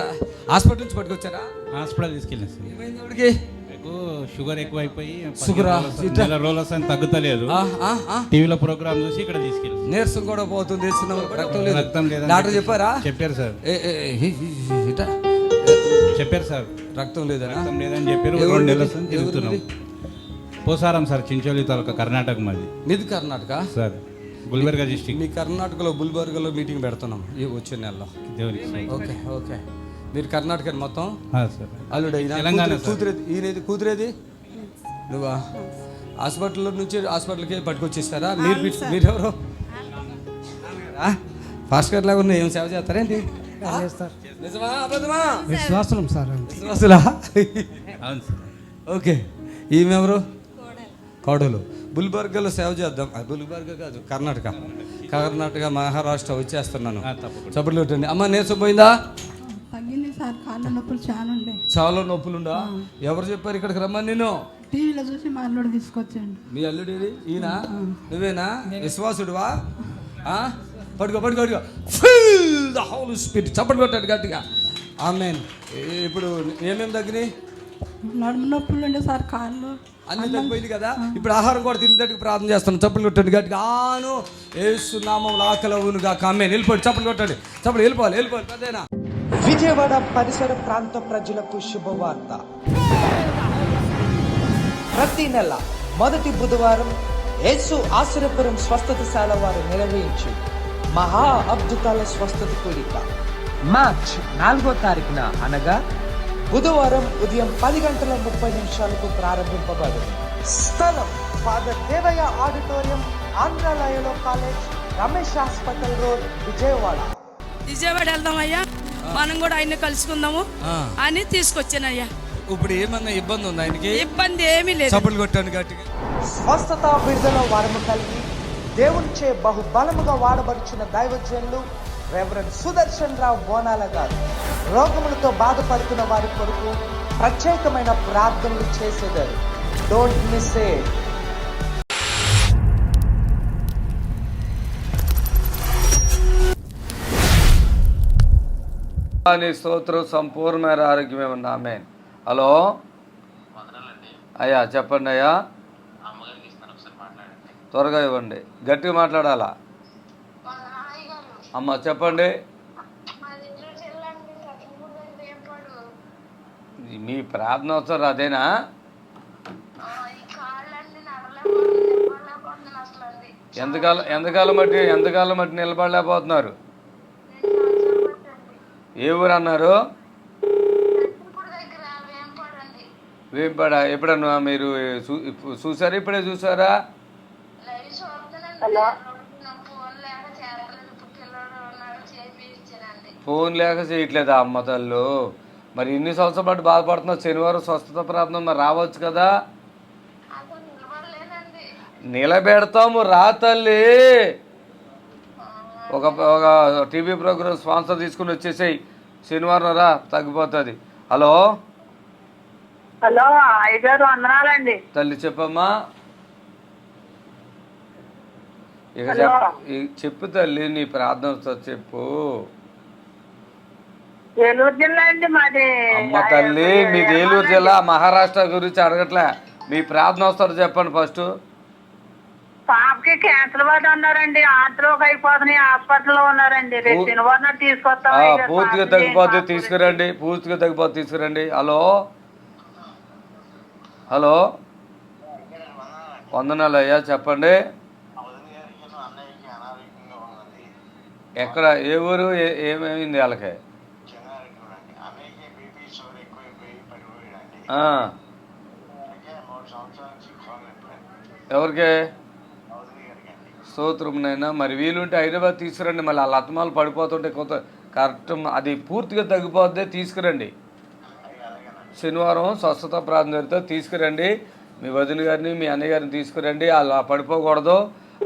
హాస్పిటల్ నుంచి పట్టుకొచ్చారా? హాస్పిటల్ తీసుకెళ్ళాను సార్. ఏమైంది వాడికి? షుగర్ ఎక్కువైపోయి షుగరా? నెల రోజుల సంగతి తగ్గుతలేదు. టీవీలో ప్రోగ్రామ్ చూసి ఇక్కడ తీసుకెళ్ళి. నీరసం కూడా పోతుంది. రక్తం లేదు డాక్టర్ చెప్పారా? చెప్పారు సార్. చెప్పారు సార్ రక్తం లేదని. రక్తం లేదని చెప్పారు. 2 నెలల సంగతి తిరుగుతున్నాం. పోసారం సార్, చించోలి తాలూకా, కర్ణాటక మాది. మీది కర్ణాటక సార్? గుల్బర్గా డిస్ట్రిక్ట్. మీ కర్ణాటకలో గుల్బర్గాలో మీటింగ్ పెడుతున్నాం ఈ వచ్చే నెలలో. దేవునికి. Okay okay. మీరు కర్ణాటక మొత్తం? సార్. అల్లుడు తెలంగాణ. కూతురేది? కూతురేది? నువ్వా? హాస్పిటల్ నుంచి హాస్పిటల్కి పట్టుకొచ్చేస్తారా? మీరెవరు? ఫాస్ట్ గారు లాగా ఉన్నాయి. ఏం సేవ చేస్తారేంటి? నిజమా అబద్ధమా? విశ్వాసం సార్. విశ్వాసులా? అవును సార్. ఓకే. ఈమెవరు? కోడలు. గుల్బర్గాలో సేవ చేద్దాం. గుల్బర్గా కాదు, కర్ణాటక మహారాష్ట్ర వచ్చేస్తున్నాను. చప్పట్లు కొట్టండి. అమ్మ నీరసం పోయిందా? తగ్గింది సార్. కాళ్ళ నొప్పులు చాలా ఉండే. చాలా నొప్పులుండా? ఎవరు చెప్పారు ఇక్కడికి రమ్మని? నేను టీవీలో చూసి మా అల్లుడు తీసుకొచ్చాడు. మీ అల్లుడు ఈయన? నువ్వేనా? విశ్వాసుడువా? పడుకో పడుకో పడుకో. Fill the Holi spirit. చప్పట్లు కొట్టాడు గట్టిగా. ఆమేన్. ఇప్పుడు ఏమేమి తగ్గినాయి? నడుము నొప్పులు ఉండే సార్, కాళ్ళు అన్ని తగ్గిపోయింది కదా. ఇప్పుడు ఆహారం కూడా తినేటట్టుకు ప్రార్థన చేస్తాను. చప్పట్లు కొట్టండి గట్టిగా. ఆను యేసు నామములో ఆకలవునుగా. ఆమేన్. వెళ్ళిపోండి. చప్పట్లు కొట్టండి. చప్పట్లు వెళ్ళిపోవాలి. పెద్దనా. విజయవాడ పరిసర ప్రాంత ప్రజలకు శుభవార్త. ప్రతి నెల మొదటి బుధవారం యేసు ఆశ్రయపురం స్వస్థతశాల వారు నిర్వహించు మహా అద్భుతాల స్వస్థత కూడిక మార్చ్ 4వ తారీఖున అనగా బుధవారం ఉదయం 10:30 ప్రారంభింపబడింది. స్థలం ఫాదర్ దేవయ్య ఆడిటోరియం, ఆంధ్రాలయలో college, Ramesh hospital road, Vijayawada. వెళ్దాం అయ్యా, మనం కూడా ఆయన్ని కలుసుకుందాము అని తీసుకొచ్చానయ్యా. ఇప్పుడు ఏమన్నా ఇబ్బంది ఉంది ఆయనకి? ఇబ్బంది ఏమీ లేదు. చప్పట్లు కొట్టాను గట్టిగా. స్వస్థత విడుదల వరము కలిగి దేవునిచే బహుబలముగా వాడబడుచున్న దైవజనులు రెవరెండ్ సుదర్శన్ రావు బోనాల గారు రోగములతో బాధపడుతున్న వారి కొరకు ప్రత్యేకమైన ప్రార్థనలు చేసేదారు. Don't miss it. స్తోత్రం. సంపూర్ణమైన ఆరోగ్యమే ఉన్నా. ఆమేన్. హలో అయ్యా, చెప్పండి అయ్యా. త్వరగా ఇవ్వండి, గట్టిగా మాట్లాడాలా. అమ్మ చెప్పండి. మీ ప్రార్థన వస్తారు అదేనా? ఎంతకాలం బట్టి నిలబడలేకపోతున్నారు? ఏ ఊరు అన్నారు? వేంపడ. ఎప్పుడన్నా మీరు చూసారా? ఇప్పుడే చూసారా? ఫోన్ లేక చేయట్లేదా అమ్మ తల్లు? మరి ఇన్ని సంవత్సరాల పాటు బాధపడుతున్నా. శనివారం స్వస్థత ప్రార్థన మరి రావచ్చు కదా. నిలబెడతాము రా తల్లి. ఒక టీవీ ప్రోగ్రామ్ స్పాన్సర్ తీసుకుని వచ్చేసాయి. శనివారం రా, తగ్గిపోతుంది. హలో అయ్యగారు వందనాలండి. తల్లి చెప్పమ్మా. ఇక చెప్పు తల్లి, నీ ప్రార్థన చెప్పు. ఏలూరు జిల్లా అండి మాది. అమ్మ తల్లి మీది ఏలూరు జిల్లా, మహారాష్ట్ర గురించి అడగట్లే. మీ ప్రార్థన వస్తారు చెప్పండి ఫస్ట్. పాపకి క్యాన్సర్ బాధ ఉన్నారండి, ఆంధ్రోకి అయిపోతున్నాయి, హాస్పిటల్లో ఉన్నారండి. రేపు శనివారం తీసుకొస్తాం. పూర్తిగా తగ్గిపోతే తీసుకురండి, పూర్తిగా తగ్గిపోతే తీసుకురండి. హలో హలో, వందనాలు అయ్యా, చెప్పండి. ఎక్కడ, ఏ ఊరు, ఏమేమింది వాళ్ళకి? ఎవరికి? స్తోత్రంనైనా. మరి వీలుంటే హైదరాబాద్ తీసుకురండి. మళ్ళీ వాళ్ళ అత్తమాలు పడిపోతుంటే కొత్త కరెక్ట్ అది పూర్తిగా తగ్గిపోద్దే తీసుకురండి. శనివారం స్వస్థత ప్రార్థన జరిగితే తీసుకురండి. మీ వదిన గారిని మీ అన్నయ్య గారిని తీసుకురండి. అలా పడిపోకూడదు,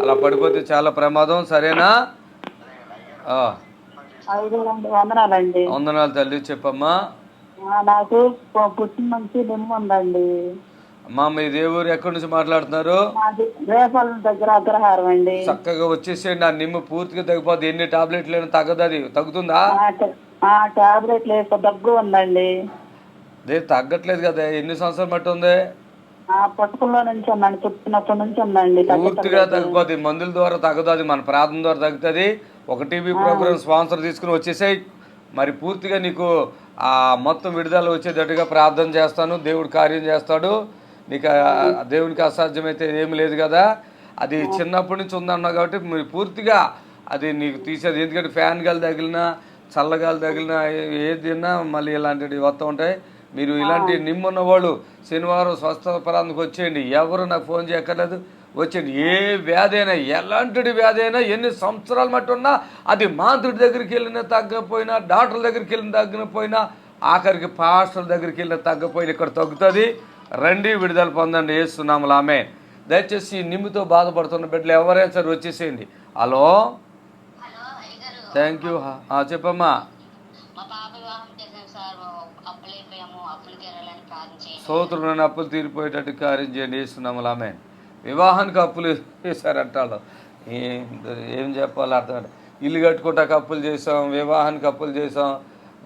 అలా పడిపోతే చాలా ప్రమాదం. సరేనా? వందనాలండి. వందనాలు తల్లి, చెప్పమ్మా. నాకు పుట్టిన నుంచి నిమ్మ ఉందండి. అమ్మా మీ దేవురు ఎక్కడి నుంచి మాట్లాడుతున్నారు? రేపల్లి దగ్గర అగ్రహారం అండి. చక్కగా వచ్చేసేయండి. ఆ నిమ్మ పూర్తిగా తగ్గిపోద్ది. ఎన్ని టాబ్లెట్లు అయినా తగ్గదు. అది తగ్గుతుందా? టాబ్లెట్లు వేస్తే దగ్గు ఉందండి. అదే తగ్గట్లేదు కదా. ఎన్ని సంవత్సరాలు బట్టి ఉంది? పుట్టుకల్లో నుంచి ఉందండి, పుట్టినప్పటి నుంచి ఉందండి. పూర్తిగా తగ్గిపోద్ది. మందుల ద్వారా తగ్గదు, అది మన ప్రార్థన ద్వారా తగ్గుతుంది. ఒక టీవీ ప్రోగ్రామ్ స్పాన్సర్ తీసుకుని వచ్చేసాయి. మరి పూర్తిగా నీకు ఆ మొత్తం విడుదల వచ్చేటట్టుగా ప్రార్థన చేస్తాను. దేవుడు కార్యం చేస్తాడు. నీకు దేవునికి అసాధ్యమైతే ఏమి లేదు కదా. అది చిన్నప్పటి నుంచి ఉందన్నావు కాబట్టి మీరు పూర్తిగా అది నీకు తీసేది. ఎందుకంటే ఫ్యాన్ గాలి తగిలినా, చల్లగాలి తగిలినా, ఏది తిన్నా మళ్ళీ ఇలాంటివి వస్తూ ఉంటాయి. మీరు ఇలాంటి నిమ్మున్న వాళ్ళు శనివారం స్వస్థత ప్రాంతానికి వచ్చేయండి. ఎవరు నాకు ఫోన్ చేయక్కర్లేదు, వచ్చేయండి. ఏ వ్యాధి అయినా, ఎలాంటి వ్యాధి అయినా, ఎన్ని సంవత్సరాలు మట్టి ఉన్నా, అది మాంత్రుడి దగ్గరికి వెళ్ళినా తగ్గపోయినా, డాక్టర్ దగ్గరికి వెళ్ళిన తగ్గపోయినా, ఆఖరికి పాస్టర్ దగ్గరికి వెళ్ళిన తగ్గపోయినా ఇక్కడ తగ్గుతుంది. రండి, విడుదల పొందండి యేసునామములో. ఆమేన్. దయచేసి నిమ్ముతో బాధపడుతున్న బిడ్డలు ఎవరైనా సరే వచ్చేసేయండి. Hello, thank you. చెప్పమ్మా. స్తోత్రం. అప్పులు తీరిపోయేటట్టు కార్యం చేయండి యేసునామములో. ఆమేన్. వివాహానికి అప్పులు చేశారంటాడు. ఏం చెప్పాలి అర్థం. ఇల్లు కట్టుకుంటాక అప్పులు చేసాం, వివాహానికి అప్పులు చేసాం,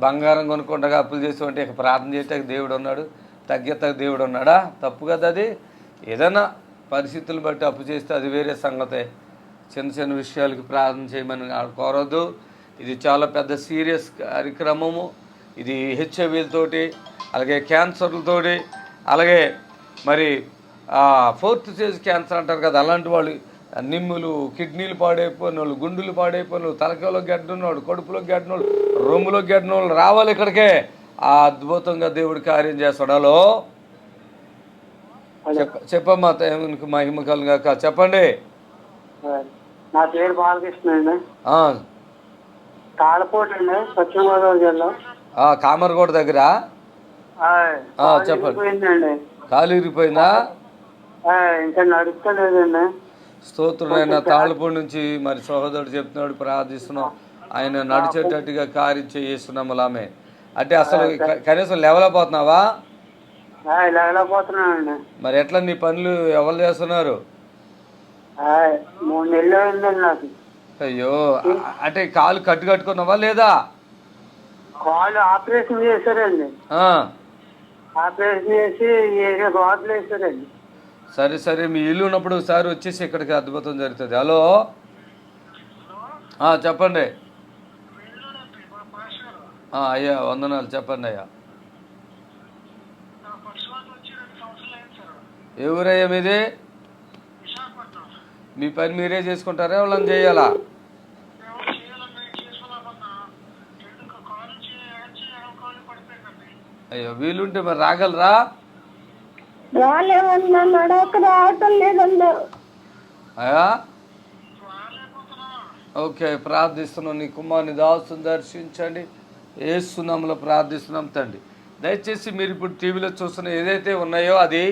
బంగారం కొనుక్కుంటాక అప్పులు చేసాం. అంటే ఇక ప్రార్థన చేయటానికి దేవుడు ఉన్నాడు, తగ్గేతకు దేవుడు ఉన్నాడా? తప్పు కదా అది. ఏదైనా పరిస్థితులు బట్టి అప్పు చేస్తే అది వేరే సంగతే. చిన్న చిన్న విషయాలకి ప్రార్థన చేయమని కోరద్దు. ఇది చాలా పెద్ద సీరియస్ కార్యక్రమము. ఇది హెచ్ఐవీలతోటి, అలాగే క్యాన్సర్లతోటి, అలాగే మరి 4th స్టేజ్ క్యాన్సర్ అంటారు కదా, అలాంటి వాళ్ళు, నిమ్ములు, కిడ్నీలు పాడైపోయిన వాళ్ళు, గుండెలు పాడైపోయిన వాళ్ళు, తలకాయలో గడ్డున్నవాడు, కడుపులో గడ్డినోళ్ళు, రొమ్ములో గడ్డినోళ్ళు రావాలి ఇక్కడికే. ఆ అద్భుతంగా దేవుడి కార్యం చేస్తాడు. హలో, చెప్పమ్మా. దేవునికి మహిమ కలుగాక. చెప్పండి. నా పేరు బాలకృష్ణ అండి. తాళపోటు అండి, పశ్చిమ గోదావరి జిల్లా. కామరగూడ దగ్గర. చెప్పండి. కాలు ఇరిగిపోయిందా? ఇంకా నడుస్తలేదండి. స్తోత్రుడైన తాళ్ళపూడి నుంచి మరి సహోదరుడు చెప్తున్నాడు, ప్రార్థిస్తున్నాం. ఆయన నడిచేటట్టుగా కార్యం చేస్తున్నాము. ఆమె అంటే అసలు కనీసం లెవెల్ అయిపోతున్నావా? లేకపోతున్నానండి. మరి ఎట్లా నీ పనులు ఎవరు చేస్తున్నారు? 3 నెలలు అయిందండి నాకు. అయ్యో, అంటే కాలు కట్టుకున్నావా లేదా? కాలు ఆపరేషన్ చేశారండి. ఆపరేషన్ చేసి గోడలు వేసారండి. సరే సరే, మీ ఇల్లు ఉన్నప్పుడు ఒకసారి వచ్చేసి ఇక్కడికి అద్భుతం జరుగుతుంది. హలో, చెప్పండి. అయ్యా వందనాలు. చెప్పండి అయ్యా. ఏ ఊరయ్యా మీది? మీ పని మీరే చేసుకుంటారా, వాళ్ళని చేయాలా? అయ్యో, వీలుంటే మరి రాగలరా? అయ్యా ఓకే, ప్రార్థిస్తున్నాం. నీ కుమారుని దాసుని దర్శించండి, యేసునామములో ప్రార్థిస్తున్నాం తండ్రి. దయచేసి మీరు ఇప్పుడు టీవీలో చూస్తున్న ఏదైతే ఉన్నాయో అది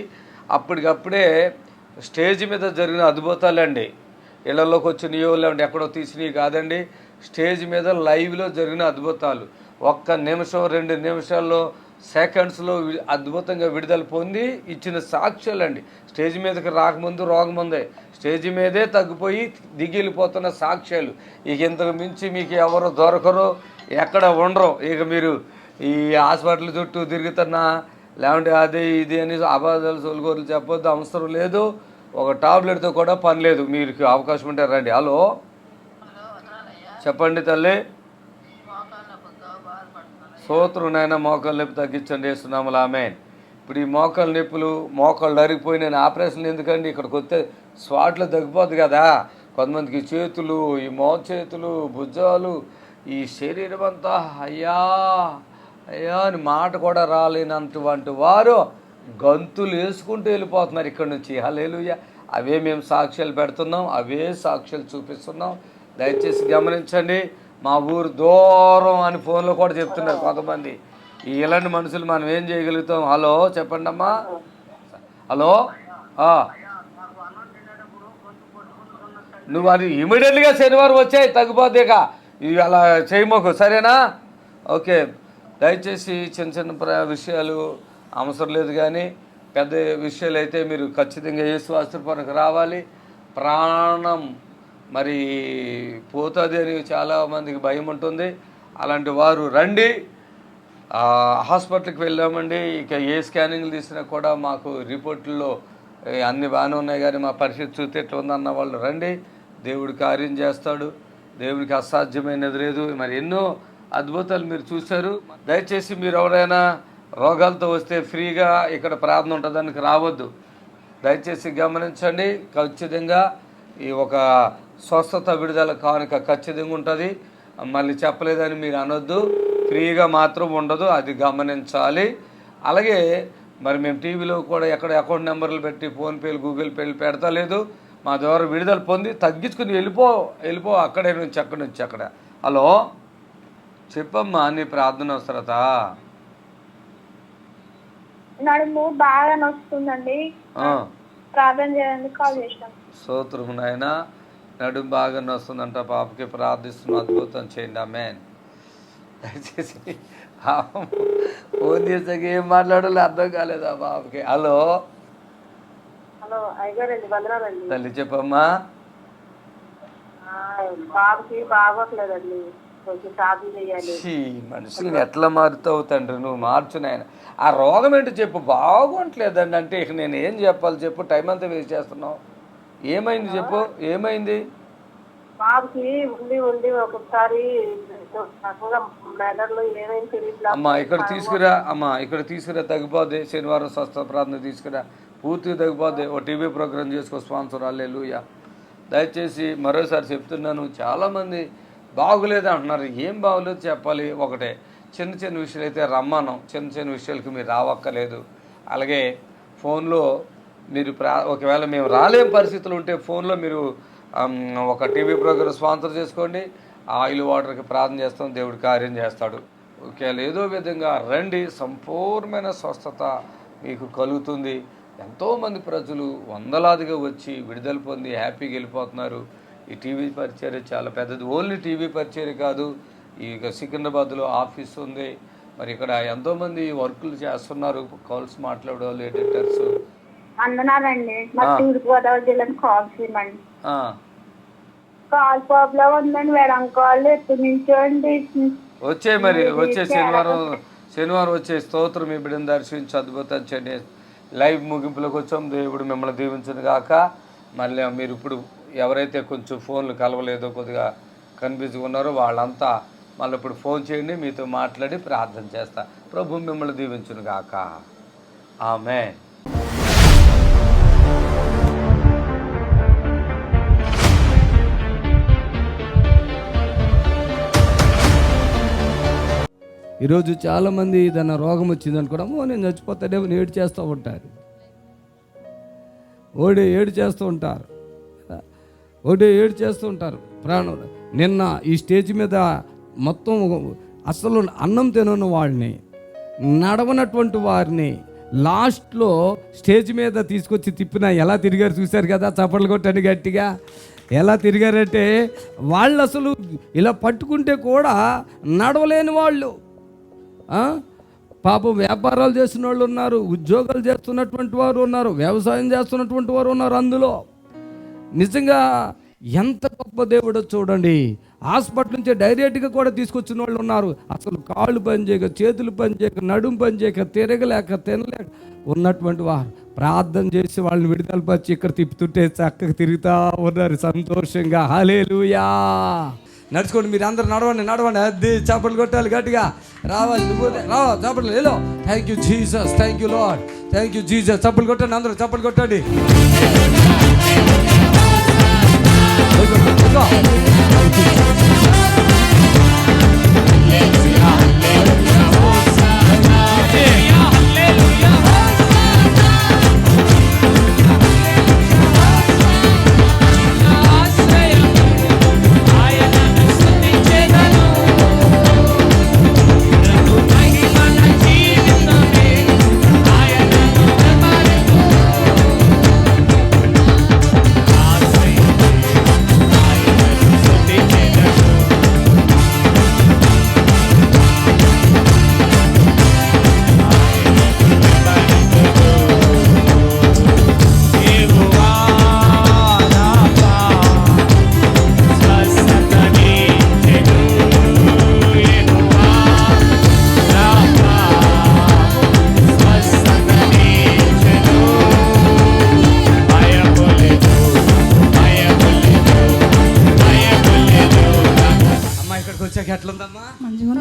అప్పటికప్పుడే స్టేజ్ మీద జరిగిన అద్భుతాలండి. ఇళ్లలోకి వచ్చినాయో లేదంటే ఎక్కడో తీసినవి కాదండి. స్టేజ్ మీద లైవ్లో జరిగిన అద్భుతాలు. 1 నిమిషం 2 నిమిషాల్లో సెకండ్స్లో అద్భుతంగా విడుదల పొంది ఇచ్చిన సాక్ష్యాలండి. స్టేజ్ మీదకి రాకముందు రోగం ఉంది, స్టేజ్ మీదే తగ్గిపోయి దిగిలిపోతున్న సాక్ష్యాలు. ఇక ఇంతకు మించి మీకు ఎవరు దొరకరు, ఎక్కడ ఉండరు. ఇక మీరు ఈ హాస్పిటల్ చుట్టూ తిరుగుతున్నా లేకుంటే అది ఇది అని అబద్ధాలు సొలుగోలు చెప్పొద్దు, అవసరం లేదు. ఒక టాబ్లెట్తో కూడా పని లేదు. మీకు అవకాశం ఉంటే రండి. హలో, చెప్పండి తల్లి. స్తోత్రం నాయన. మోకాళ్ళ నొప్పి తగ్గించండి వేస్తున్నాములు. ఆమేన్. ఇప్పుడు ఈ మోకాళ్ళ నొప్పులు, మోకాళ్ళు అరిగిపోయి నేను ఆపరేషన్ ఎందుకండి, ఇక్కడికి వస్తే స్వాట్లో తగ్గిపోద్ది కదా. కొంతమందికి చేతులు, ఈ మోచేతులు, భుజాలు, ఈ శరీరం అంతా అయ్యా అయ్యా అని మాట కూడా రాలేనటువంటి వారు గంతులు వేసుకుంటూ వెళ్ళిపోతున్నారు ఇక్కడి నుంచి. హల్లెలూయా. అవే మేము సాక్ష్యాలు పెడుతున్నాం, అవే సాక్ష్యాలు చూపిస్తున్నాం. దయచేసి గమనించండి. మా ఊరు దూరం అని ఫోన్లో కూడా చెప్తున్నారు కొంతమంది. ఇలాంటి మనుషులు మనం ఏం చేయగలుగుతాం? హలో, చెప్పండి అమ్మా. హలో, నువ్వు అది ఇమీడియట్గా శనివారం వచ్చాయి, తగ్గిపోద్దిగా. ఇవి అలా చేయమోకు, సరేనా? ఓకే. దయచేసి చిన్న చిన్న విషయాలు అవసరం లేదు, కానీ పెద్ద విషయాలు అయితే మీరు ఖచ్చితంగా యేసు ఆశీర్వాదానికి రావాలి. ప్రాణం మరి పోతుంది అని చాలామందికి భయం ఉంటుంది. అలాంటి వారు రండి. హాస్పిటల్కి వెళ్ళామండి. ఇక ఏ స్కానింగ్లు తీసినా కూడా మాకు రిపోర్టుల్లో అన్నీ బాగానే ఉన్నాయి, కానీ మా పరిస్థితి చూస్తే ఎట్లా ఉందన్న వాళ్ళు రండి. దేవుడు కార్యం చేస్తాడు. దేవుడికి అసాధ్యమైనది లేదు. మరి ఎన్నో అద్భుతాలు మీరు చూశారు. దయచేసి మీరు ఎవరైనా రోగాలతో వస్తే ఫ్రీగా ఇక్కడ ప్రార్థన ఉంటుందానికి రావద్దు. దయచేసి గమనించండి. ఖచ్చితంగా ఈ ఒక స్వస్థత విడుదల కానుక ఖచ్చితంగా ఉంటుంది. మళ్ళీ చెప్పలేదని మీరు అనొద్దు. ఫ్రీగా మాత్రం ఉండదు, అది గమనించాలి. అలాగే మరి మేము టీవీలో కూడా ఎక్కడ అకౌంట్ నెంబర్లు పెట్టి ఫోన్పేలు, గూగుల్ పేలు పెడతా లేదు. మా ద్వారా విడుదల పొంది తగ్గించుకుని వెళ్ళిపో అక్కడే నుంచి అక్కడ. హలో, చెప్పమ్మా నీ ప్రార్థన అవసరత. నడుము బాగా నొస్తుందండి, ప్రార్థన చేయడానికి కాల్ చేశాను. స్తోత్రం నాయన. నడుము బాగా నొస్తుందంట, పాపకి ప్రార్థిస్తున్నాం, అద్భుతం చేయండి. ఆమేన్. దయచేసి ఫోన్ చేసాక ఏం మాట్లాడాలో అర్థం కాలేదు ఆ పాపకి. హలో, హలో అయ్యగారండి, వందనాలండి. తల్లి చెప్పమ్మా. బాబుకి బాగోట్లేదండి, కొంచెం సాధన చేయాలి. మనుషుల్ని ఎట్లా మారుతావు తండ్రి, నువ్వు మార్చు నాయన. ఆ రోగం ఏంటో చెప్పు. బాగుంటలేదండి అంటే ఇక నేను ఏం చెప్పాలి చెప్పు? టైం అంతా వేస్ట్ చేస్తున్నావు. ఏమైంది చెప్పు, ఏమైంది? బాబుకి ఉండి ఒక్కొక్కసారి అమ్మా ఇక్కడ తీసుకురా, తగ్గిపోద్ది. శనివారం స్వస్థ ప్రార్థన తీసుకురా, పూర్తిగా తగ్గిపోద్ది. ఓ టీవీ ప్రోగ్రాం చేసుకో, స్పాన్సర్. హల్లెలూయా. దయచేసి మరోసారి చెప్తున్నాను, చాలామంది బాగులేదు అంటున్నారు. ఏం బాగోలేదు చెప్పాలి. ఒకటే, చిన్న చిన్న విషయాలు అయితే రమ్మనం, చిన్న విషయాలకి మీరు రావక్కర్లేదు. అలాగే ఫోన్లో మీరు ఒకవేళ మేము రాలేని పరిస్థితులు ఉంటే ఫోన్లో మీరు ఒక టీవీ ప్రోగ్రాం స్పాన్సర్ చేసుకోండి. ఆయిల్ వాటర్కి ప్రార్థన చేస్తాం, దేవుడు కార్యం చేస్తాడు. ఒకవేళ ఏదో విధంగా రండి, సంపూర్ణమైన స్వస్థత మీకు కలుగుతుంది. ఎంతోమంది ప్రజలు వందలాదిగా వచ్చి విడుదల పొంది హ్యాపీగా వెళ్ళిపోతున్నారు. ఈ టీవీ పరిచర్య చాలా పెద్దది. ఓన్లీ టీవీ పరిచర్య కాదు, ఇక సికింద్రాబాద్లో ఆఫీస్ ఉంది. మరి ఇక్కడ ఎంతోమంది వర్కులు చేస్తున్నారు, కాల్స్ మాట్లాడేవాళ్ళు, ఎడిటర్స్. అందనాలండి, మా తూర్పుగోదావరి జిల్లాకి కాల్ చేయమండి. కాల్ ప్రాబ్లం ఉందండి మేడం. కాల్ ఎప్పటి నుంచో అండి. వచ్చే శనివారం వచ్చే స్తోత్రం మీ బిడ్డను దర్శించి అద్భుతం చేయండి. లైవ్ ముగింపులోకి వచ్చాం. దేవుడు మిమ్మల్ని దీవించను గాక. మళ్ళీ మీరు ఇప్పుడు ఎవరైతే కొంచెం ఫోన్లు కలవలేదో, కొద్దిగా కన్ఫ్యూజ్గా ఉన్నారో వాళ్ళంతా మళ్ళీ ఇప్పుడు ఫోన్ చేయండి, మీతో మాట్లాడి ప్రార్థన చేస్తా. ప్రభు మిమ్మల్ని దీవించును గాక. ఆమేన్. ఈరోజు చాలామంది ఏదైనా రోగం వచ్చిందని కూడా నేను చచ్చిపోతాడేమో ఏడు చేస్తూ ఉంటారు. ఏడు చేస్తూ ఉంటారు ప్రాణం. నిన్న ఈ స్టేజ్ మీద మొత్తం అసలు అన్నం తినని వాళ్ళని, నడవనటువంటి వారిని లాస్ట్లో స్టేజ్ మీద తీసుకొచ్చి తిప్పిన ఎలా తిరిగారు చూశారు కదా. చప్పట్లు కొట్టండి గట్టిగా. ఎలా తిరిగారంటే వాళ్ళు అసలు ఇలా పట్టుకుంటే కూడా నడవలేని వాళ్ళు, పాపం వ్యాపారాలు చేస్తున్న వాళ్ళు ఉన్నారు, ఉద్యోగాలు చేస్తున్నటువంటి వారు ఉన్నారు, వ్యవసాయం చేస్తున్నటువంటి వారు ఉన్నారు. అందులో నిజంగా ఎంత గొప్ప దేవుడో చూడండి. హాస్పిటల్ నుంచి డైరెక్ట్గా కూడా తీసుకొచ్చిన వాళ్ళు ఉన్నారు. అసలు కాళ్ళు పని చేయక, చేతులు పని చేయక, నడుము పని చేయక, తిరగలేక తినలేక ఉన్నటువంటి వారు ప్రార్థన చేసి వాళ్ళని విడుదలపరిచి ఇక్కడ తిప్పుతుంటే చక్కగా తిరుగుతూ ఉన్నారు సంతోషంగా. హల్లెలూయా. నడుచుకోండి, మీరు అందరు నడవండి. అది చప్పట్లు కొట్టాలి గట్టిగా. రావాలి, నువ్వు రావా చప్పట్లు లేలో. Thank you Jesus, thank you Lord, thank you Jesus. చప్పట్లు కొట్టండి, అందరూ చప్పట్లు కొట్టండి. ఎట్లుందమ్మా? మంచిగా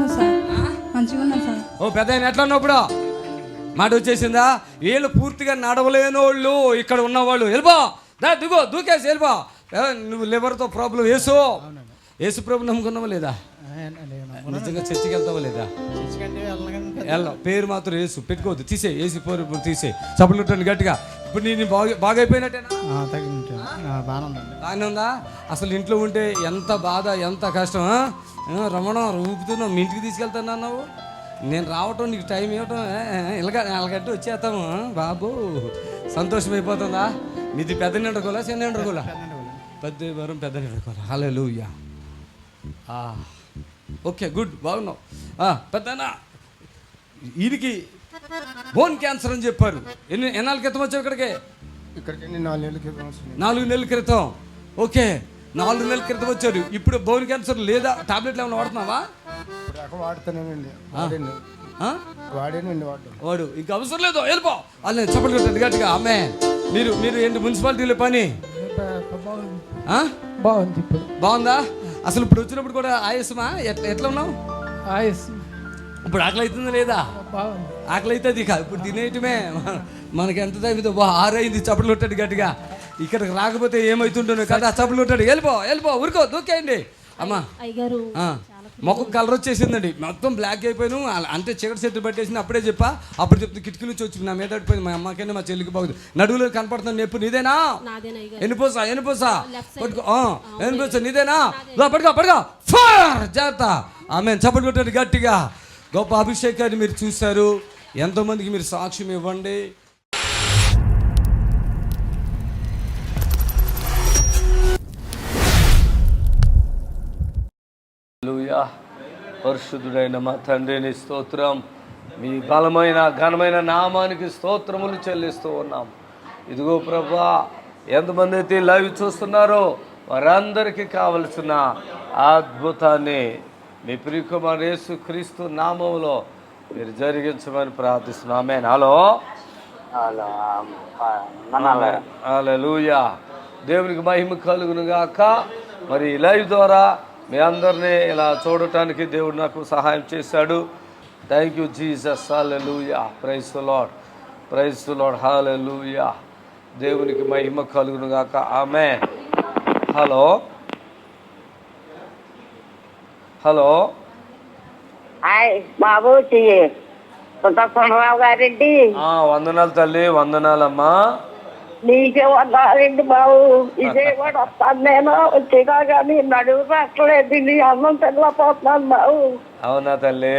సార్. ఓ పెద్ద ఎట్లా ఉన్నప్పుడు మాట వచ్చేసిందా? వీళ్ళు పూర్తిగా నడవలేనోళ్ళు ఇక్కడ ఉన్నవాళ్ళు వెళ్ళిపో, దూకేసి వెళ్ళిపో. నువ్వు లివర్తో ప్రాబ్లం యేసు ప్రభు నమ్ముకున్నావా లేదా? నిజంగా చర్చికి వెళ్తావా లేదా? వెళ్ళాం, పేరు మాత్రం యేసు పెట్టుకోవద్దు, తీసే యేసు పేరు తీసే. చప్పట్లు గట్టిగా. ఇప్పుడు నేను బాగా అయిపోయినట్టేనా? బాగానే ఉందా? అసలు ఇంట్లో ఉంటే ఎంత బాధ, ఎంత కష్టం. రమణ ఊపుతున్నావు, మీ ఇంటికి తీసుకెళ్తాను అన్నావు. నేను రావటం నీకు టైం ఇవ్వటం ఎలాగంటే వచ్చేస్తాము బాబు. సంతోషం అయిపోతుందా? మీది పెద్ద నిండుకోలా చిన్న నిండుకోలా? పెద్ద వరం పెద్ద నిండుకోలా. హల్లెలూయా. ఓకే, గుడ్, బాగున్నావు. పెద్దనా వీరికి బోన్ క్యాన్సర్ అని చెప్పారు. ఎన్నాళ్ళ క్రితం వచ్చావు ఇక్కడికి? 4 నెలల క్రితం. ఓకే, 4 నెలల క్రితం వచ్చారు. ఇప్పుడు బోన్ క్యాన్సర్ లేదా? టాబ్లెట్లు ఏమైనా వాడుతున్నావా? వాడు ఇంకా అవసరం లేదు, వెళ్ళిపో. అలా చప్పట్లు కొట్టండి గట్టిగా. ఆమె మీరు ఏంటి మున్సిపాలిటీలో పని బాగుందా? అసలు ఇప్పుడు వచ్చినప్పుడు కూడా ఆయాసమా? ఎట్లా ఉన్నావు? ఇప్పుడు ఆకలి అవుతుందా లేదా? ఆకలి అవుతుంది కాదు, ఇప్పుడు తినేయటమే. మనకి ఎంత టైం 6 అయింది. చప్పట్లు కొట్టాడు గట్టిగా. ఇక్కడికి రాకపోతే ఏమవుతుంటుందో కదా. చప్పట్లు కొట్టాడు. వెళ్ళిపో ఊరుకో, దూకేయండి. అమ్మా మొక్క కలర్ వచ్చేసిందండి, మొత్తం బ్లాక్ అయిపోయాను. అంటే చీకటి చెట్టు పట్టేసింది. అప్పుడే చెప్పా, అప్పుడు చెప్తే కిటికీ నుంచి వచ్చి నా మీద పడిపోయింది. మా అమ్మకైనా మా చెల్లికి బాగుంది. నడువులో కనపడుతుంది ఎప్పుడు. నీదేనా? ఎన్నిపోసా నీదేనా? పడుకో జాగ్రత్త. ఆమె చప్పట్లు కొట్టాడు గట్టిగా. గొప్ప అభిషేకాన్ని మీరు చూశారు. ఎంతోమందికి మీరు సాక్ష్యం ఇవ్వండి. హల్లెలూయా. పరిశుద్ధుడైన మా తండ్రిని స్తోత్రం. మీ బలమైన ఘనమైన నామానికి స్తోత్రములు చెల్లిస్తూ ఉన్నాం. ఇదిగో ప్రభా, ఎంతమంది అయితే లైవ్ చూస్తున్నారో వారందరికీ కావలసిన అద్భుతాన్ని మీ ప్రియకుమారుడు యేసు క్రీస్తు నామములో మీరు జరిగించమని ప్రార్థిస్తున్నాం. ఆమేన్. హల్లెలూయా. దేవునికి మహిమ కలుగును గాక. మరి లైవ్ ద్వారా మీ అందరినీ ఇలా చూడటానికి దేవుడు నాకు సహాయం చేశాడు. Thank you Jesus. Hallelujah. Praise the lord, praise the Lord. Hallelujah. దేవునికి మహిమ కలుగును గాక. ఆమేన్. హలో బాబు సుందరరావు గారండి. వందనాలు తల్లి, వందనాలమ్మా. నీకే వందాలండి బాబు. విజయవాడ వస్తాను నేను. వచ్చినా కానీ నడువు రావట్లేదు, నీ అన్నం తినలేకపోతున్నాను బాబు. అవునా తల్లి?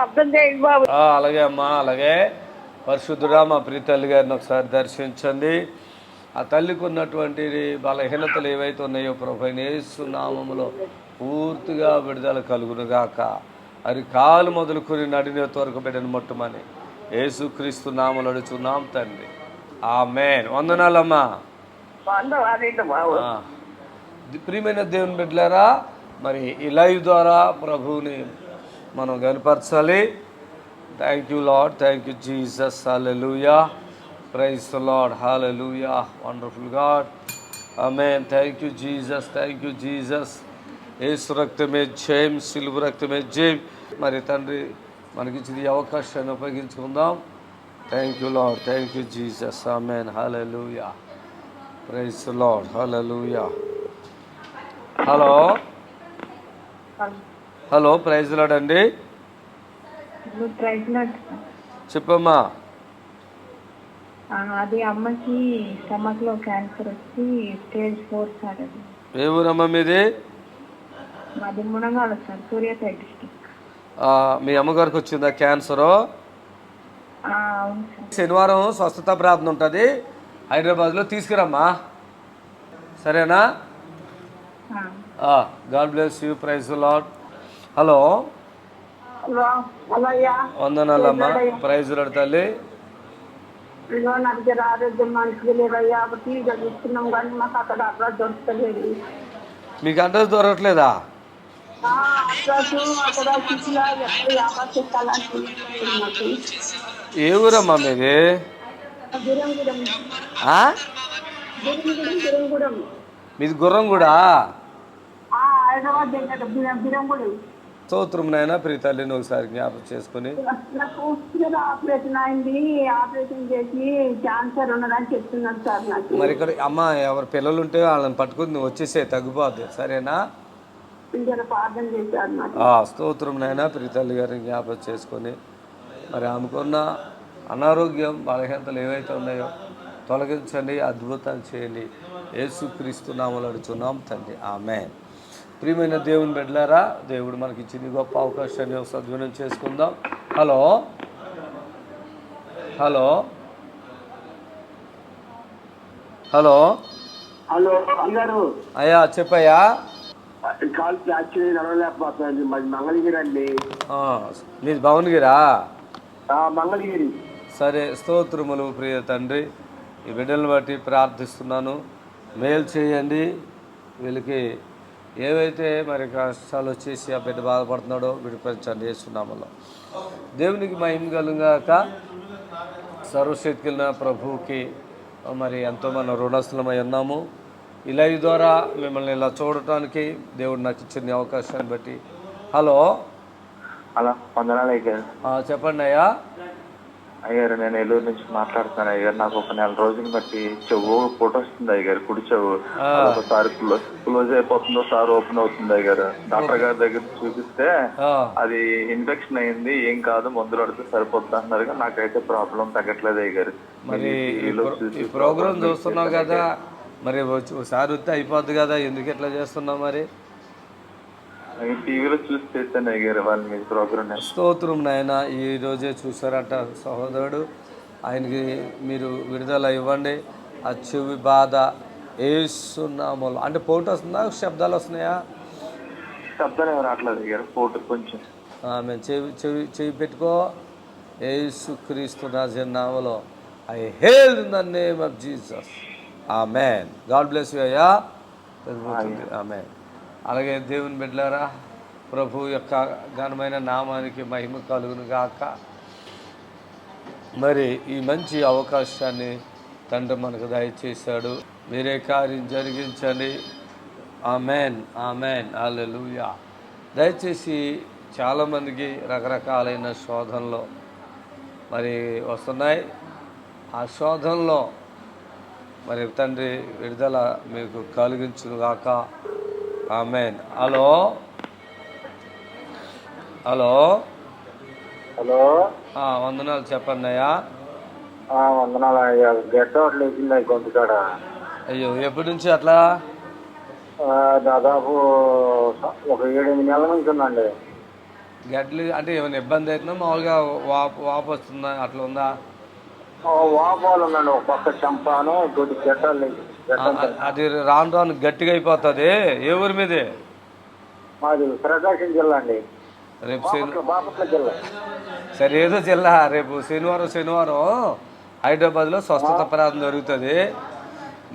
అర్థం చేయండి బాబు. అలాగే అమ్మా, అలాగే. పరిశుద్ధుడా మా ప్రియ తల్లి గారిని ఒకసారి దర్శించండి. ఆ తల్లికి ఉన్నటువంటి బలహీనతలు ఏవైతే ఉన్నాయో ప్రభువైన యేసు నామములో పూర్తిగా విడుదల కలుగునుగాక. అరికాలు మొదలుకొని నడినేత వరకు బిడ్డను ముట్టమని యేసుక్రీస్తు నామములో అడుగుచున్నాం తండ్రి. ఆమేన్. వందనాలమ్మా. ప్రియమైన దేవుని బిడ్డలారా, మరి ఈ లైవ్ ద్వారా ప్రభువుని మనం కనపరచాలి. Thank you Lord, thank you Jesus, hallelujah, praise the Lord, hallelujah, wonderful God, amen. Thank you Jesus, thank you Jesus. యేసు రక్తమే జయం, సిలువ రక్తమే జయం. మరి తండ్రి మనకిచ్చిన ఈ అవకాశాన్ని ఉపయోగించుకుందాం. Thank you Lord, thank you Jesus, amen, hallelujah, praise the Lord, hallelujah. Hello hello, praise the Lord అండి. చెప్పమ్మా. అది అమ్మకి స్టమక్ లో క్యాన్సర్ వచ్చి స్టేజ్ 4 సార్. అది ఏ ఊరమ్మా మీది? మాది మునంగాల సార్, సూర్యాపేట డిస్ట్రిక్ట్. మీ అమ్మగారికి వచ్చిందా క్యాన్సరు? అవును సార్. శనివారం స్వస్థత ప్రార్థన ఉంటుంది హైదరాబాద్లో, తీసుకురమ్మా, సరేనా? God bless you, praise the Lord. Hello, వందనాలమ్మా, ప్రైజ్ ది లార్డ్ తల్లి. నా దగ్గర ఆరోగ్యం మంచిగా లేదయ్యా, టీవీగా చూస్తున్నాం కానీ మాకు అక్కడ అడ్రస్ దొరకలేదు. మీకు అడ్రస్ దొరకట్లేదా? ఏ ఊరమ్మా మీది? మీది గుర్రంగూడ? స్తోత్రం నాయనా. ప్రియ తల్లిని ఒకసారి జ్ఞాపకం చేసుకుని. ఆపరేషన్ అయింది, ఆపరేషన్ చేసి క్యాన్సర్ ఉన్నదని చెప్తున్నారు సార్ నాకు. మరి ఇక్కడ అమ్మ ఎవరు పిల్లలు ఉంటే వాళ్ళని పట్టుకుని నువ్వు వచ్చేసే, తగ్గిపోద్ది, సరేనా? స్తోత్రం నాయనా. ప్రియ తల్లి గారిని జ్ఞాపకం చేసుకొని మరి ఆమెకున్న అనారోగ్యం బలహీనతలు ఏవైతే ఉన్నాయో తొలగించండి, అద్భుతాలు చేయండి. యేసుక్రీస్తు నామములో అడుగుతున్నాం తండ్రి, ఆమేన్. ప్రియమైన దేవుని బిడ్డలారా, దేవుడు మనకి ఇచ్చిన గొప్ప అవకాశాన్ని సద్వినియోగం చేసుకుందాం. హలో హలో హలో హలో అయ్యారు. అయ్యా చెప్పయ్యా. Call actually నడవలేకపోతుంది. మాది మంగళగిరి అండి. మీది భవనగిరా? మంగళగిరి. సరే, స్తోత్రములు ప్రియ తండ్రి. ఈ బిడ్డలను బట్టి ప్రార్థిస్తున్నాను, మేలు చేయండి. వీళ్ళకి ఏవైతే మరి కష్టాలు వచ్చేసి ఆ బిడ్డ బాధపడుతున్నాడో విడిపించండి యేసునామములో. దేవునికి మహిమ కలుగాక. సర్వశక్తిన ప్రభువుకి మరి ఎంతో మనం రుణస్థలమై ఉన్నాము. ఈ లైవ్ ద్వారా మిమ్మల్ని ఇలా చూడటానికి దేవుడు నాకు ఇచ్చిన అవకాశాన్ని బట్టి. హలో హలో, వందనాలు అయ్యారు. చెప్పండి అయ్యా. అయ్యారు, నేను ఏలూరు నుంచి మాట్లాడుతున్నాను అయ్యారు. నాకు ఒక 4 రోజులు బట్టి చెవు ఫోటో వస్తుంది అయ్యారు, కుడి చెవు. ఒకసారి క్లోజ్ అయిపోతుందో సార్ ఓపెన్ అవుతుంది అయ్యారు. డాక్టర్ గారి దగ్గర చూపిస్తే అది ఇన్ఫెక్షన్ అయింది, ఏం కాదు, మందులు పడితే సరిపోతుంది అన్నారు. నాకైతే ప్రాబ్లం తగ్గట్లేదు అయ్యారు. మరి ఈ ప్రోగ్రామ్ చూస్తున్నావు కదా, మరి ఒకసారి వస్తే అయిపోద్ది కదా, ఎందుకు ఎట్లా చేస్తున్నావు మరి? టీవీలో చూసి చేస్తాను అయ్యారు వాళ్ళు మీ ప్రోగ్రామ్. స్తోత్రం నాయన. ఈరోజే చూసారట సహోదరుడు, ఆయనకి మీరు విడుదల ఇవ్వండి. ఆ చెవి బాధ యేసునామములో. అంటే పోటు వస్తుందా, శబ్దాలు వస్తున్నాయా? శబ్దాలు ఏమి రావట్లేదు అయ్యారు, పోటు కొంచెం. మేము చెవి పెట్టుకో. యేసుక్రీస్తు నామములో I hail in the name of Jesus, amen. God bless you అయ్యా. ఆమేన్. అలాగే దేవుని బిడ్డలారా, ప్రభు యొక్క ఘనమైన నామానికి మహిమ కలుగును గాక. మరి ఈ మంచి అవకాశాన్ని తండ్రి మనకు దయచేశాడు. మీరే కార్యం జరిగించండి. ఆమేన్, ఆమేన్, హల్లెలూయా. దయచేసి చాలామందికి రకరకాలైన శోధనలు మరి వస్తున్నాయి. ఆ శోధనలో మరి తండ్రి విడుదల మీకు కలిగించును గాక. ఆమేన్. హలో హలో హలో, వందనాలు. చెప్పండి అయ్యా. వందనాలు అయ్యా. గడ్డ అట్లా వచ్చింది గొంతుకాడ. అయ్యో, ఎప్పటి నుంచి అట్లా? దాదాపు ఒక 7-8 నెలల నుంచి ఉందండి. గడ్డలు అంటే ఏమైనా ఇబ్బంది అవుతుందా, మామూలుగా వాపు వస్తుందా, అట్లా ఉందా? వాపాలు ఉందండి, ఒక పక్క చంపాను, కొద్ది గడ్డలు. అది రాను రాను గట్టిగా అయిపోతుంది. ఏ ఊరి మీదే? మాది ప్రకాశం జిల్లా అండి. రేపు సరే ఏదో జిల్లా రేపు శనివారం హైదరాబాద్లో స్వస్థత ప్రార్థన జరుగుతుంది.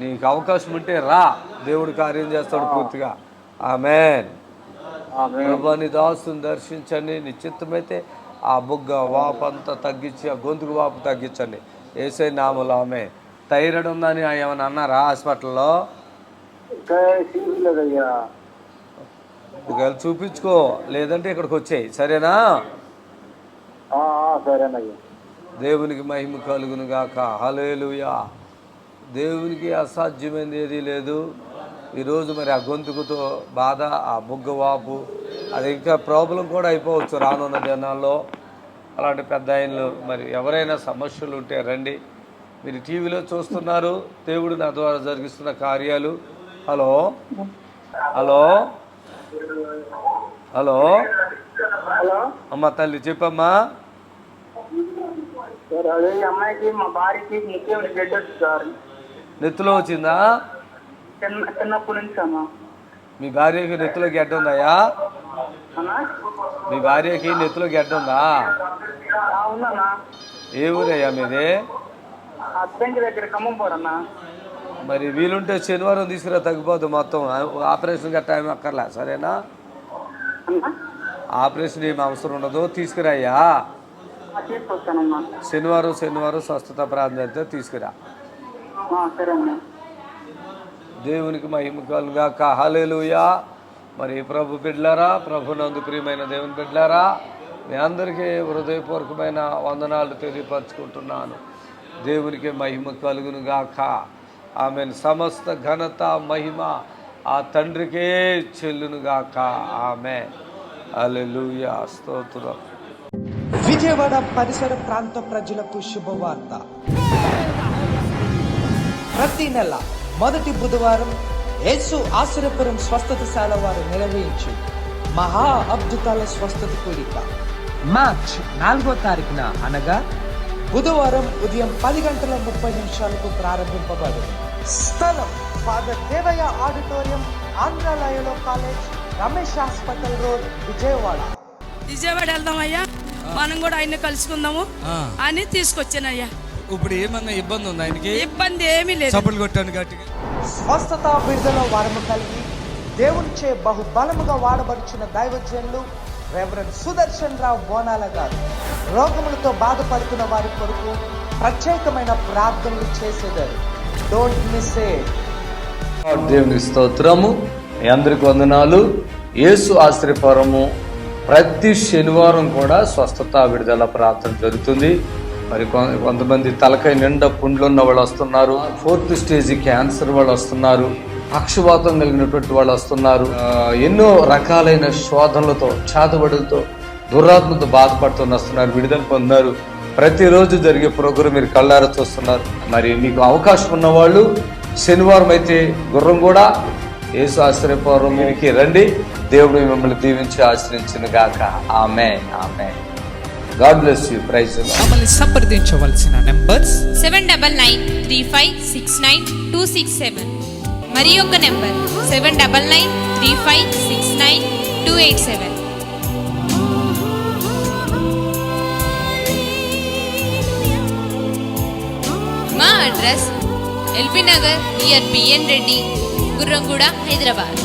నీకు అవకాశం ఉంటే రా, దేవుడు కార్యం చేస్తాడు పూర్తిగా. ఆమేన్. ప్రభువా నీ దాసుని దర్శించండి, నీ చిత్తమైతే ఆ బుగ్గ వాపు అంతా తగ్గించి, ఆ గొంతుకు వాపు తగ్గించండి యేసయ్య నామములో. ఆమేన్. థైరాయిడ్ ఉందని ఏమైనా అన్నారా హాస్పిటల్లో? ఒకవేళ చూపించుకో, లేదంటే ఇక్కడికి వచ్చేయి, సరేనా? సరేనయ్యా. దేవునికి మహిమ కలుగును గాక. హల్లెలూయా. దేవునికి అసాధ్యమైనది ఏదీ లేదు. ఈరోజు మరి ఆ గొంతుకుతో బాధ, ఆ బుగ్గ వాపు, అది ఇంకా ప్రాబ్లం కూడా అయిపోవచ్చు రానున్న దినాల్లో. అలాంటి పెద్ద ఆయనలు మరి ఎవరైనా సమస్యలు ఉంటే రండి. మీరు టీవీలో చూస్తున్నారు దేవుడు నా ద్వారా జరిగిస్తున్న కార్యాలు. హలో హలో హలో అమ్మ తల్లి చెప్పమ్మా. అదే అమ్మాయికి మా భార్యకి ముఖ్యం బ్లడ్ వచ్చింది సార్. నెత్తులో వచ్చిందా? చిన్నప్పటి నుంచి అమ్మా. మీ భార్యకి నెత్తులో గడ్డ ఉందాయా? మీ భార్యకి నెత్తులో గడ్డ ఉందా? అవునన్నా. ఏ ఊరయ్యా మీది? హస్బెండ్ దగ్గర ఖమ్మం పోరన్నా. మరి వీలుంటే శనివారం తీసుకురా, తగ్గిపోద్దు మొత్తం. ఆపరేషన్ గట్ట టైం అక్కర్లే, సరేనా? ఆపరేషన్ ఏమి అవసరం ఉండదు, తీసుకురాయ్యా. శనివారం స్వస్థత ప్రార్థన అయితే తీసుకురా. దేవునికి మహిమ కలుగాక. హల్లెలూయా. మరి ప్రభు బిడ్డలారా, ప్రభునందు ప్రియమైన దేవుని బిడ్డలారా, మీ అందరికీ హృదయపూర్వకమైన వందనాలు తెలియపరచుకుంటున్నాను. దేవునికి మహిమ కలుగును గాక. ఆమెన్. సమస్త ఘనత మహిమ ఆ తండ్రికే చెల్లును గాక. ఆమెన్. హల్లెలూయా. స్తోత్రం. విజయవాడ పరిసర ప్రాంత ప్రజలకు శుభవార్త. ప్రతి నెల మొదటి బుధవారం యేసు ఆశ్రయపురం స్వస్థతశాల వారు నిర్వహించు మహా అద్భుతాల స్వస్థత కూడిక మార్చ్ 4వ తారీఖున అనగా బుధవారం ఉదయం 10:30 ప్రారంభింపబడింది. స్థలం ఫాదర్ దేవయ్య ఆడిటోరియం, ఆంధ్రాలయలో college, Ramesh hospital road, Vijayawada వెళ్దామయ్యా, మనం కూడా ఆయన కలుసుకుందాము అని తీసుకొచ్చానయ్యా. ఇప్పుడు ఏమన్నా ఇబ్బంది ఉందా ఆయనకి? ఇబ్బంది ఏమీ లేదు. చప్పట్లు కొట్టాను గట్టిగా. స్వస్థత విడుదల వరము కలిగి దేవునిచే బహుబలముగా వాడబడుచున్న దైవజనులు రెవరెండ్ సుదర్శన్ రావు బోనాల గారు రోగములతో బాధపడుతున్న వారి కొరకు ప్రత్యేకమైన ప్రార్థనలు చేసేదారు. Don't miss it. దేవుని స్తోత్రము. మీ అందరికి వందనాలు. యేసు ఆశ్రయపురము ప్రతి శనివారం కూడా స్వస్థత విడుదల ప్రార్థన జరుగుతుంది. మరి కొంతమంది తలకాయ నిండా పుండ్లు ఉన్న వాళ్ళు వస్తున్నారు, 4th స్టేజ్ క్యాన్సర్ వాళ్ళు వస్తున్నారు, పక్షవాతం కలిగినటువంటి వాళ్ళు వస్తున్నారు, ఎన్నో రకాలైన శోధనలతో, చేతబడులతో, దురాత్మతో బాధపడుతూ వస్తున్నారు, విడుదల పొందారు. ప్రతిరోజు జరిగే ప్రోగ్రాం మీరు కళ్ళారా చూస్తున్నారు. మరి మీకు అవకాశం ఉన్నవాళ్ళు శనివారం అయితే గుర్రం కూడా యేసు ఆశ్రయపురంకి రండి. దేవుడు మిమ్మల్ని దీవించి ఆశ్రయించును గాక. Amen. Amen. God bless you. Praise the Lord. మమ్మల్ని సంప్రదించవలసిన నంబర్స్ 7993569267 మరి ఒక నంబర్ 7993569287. మా address LB Nagar near BN Reddy, Gurramguda, Hyderabad.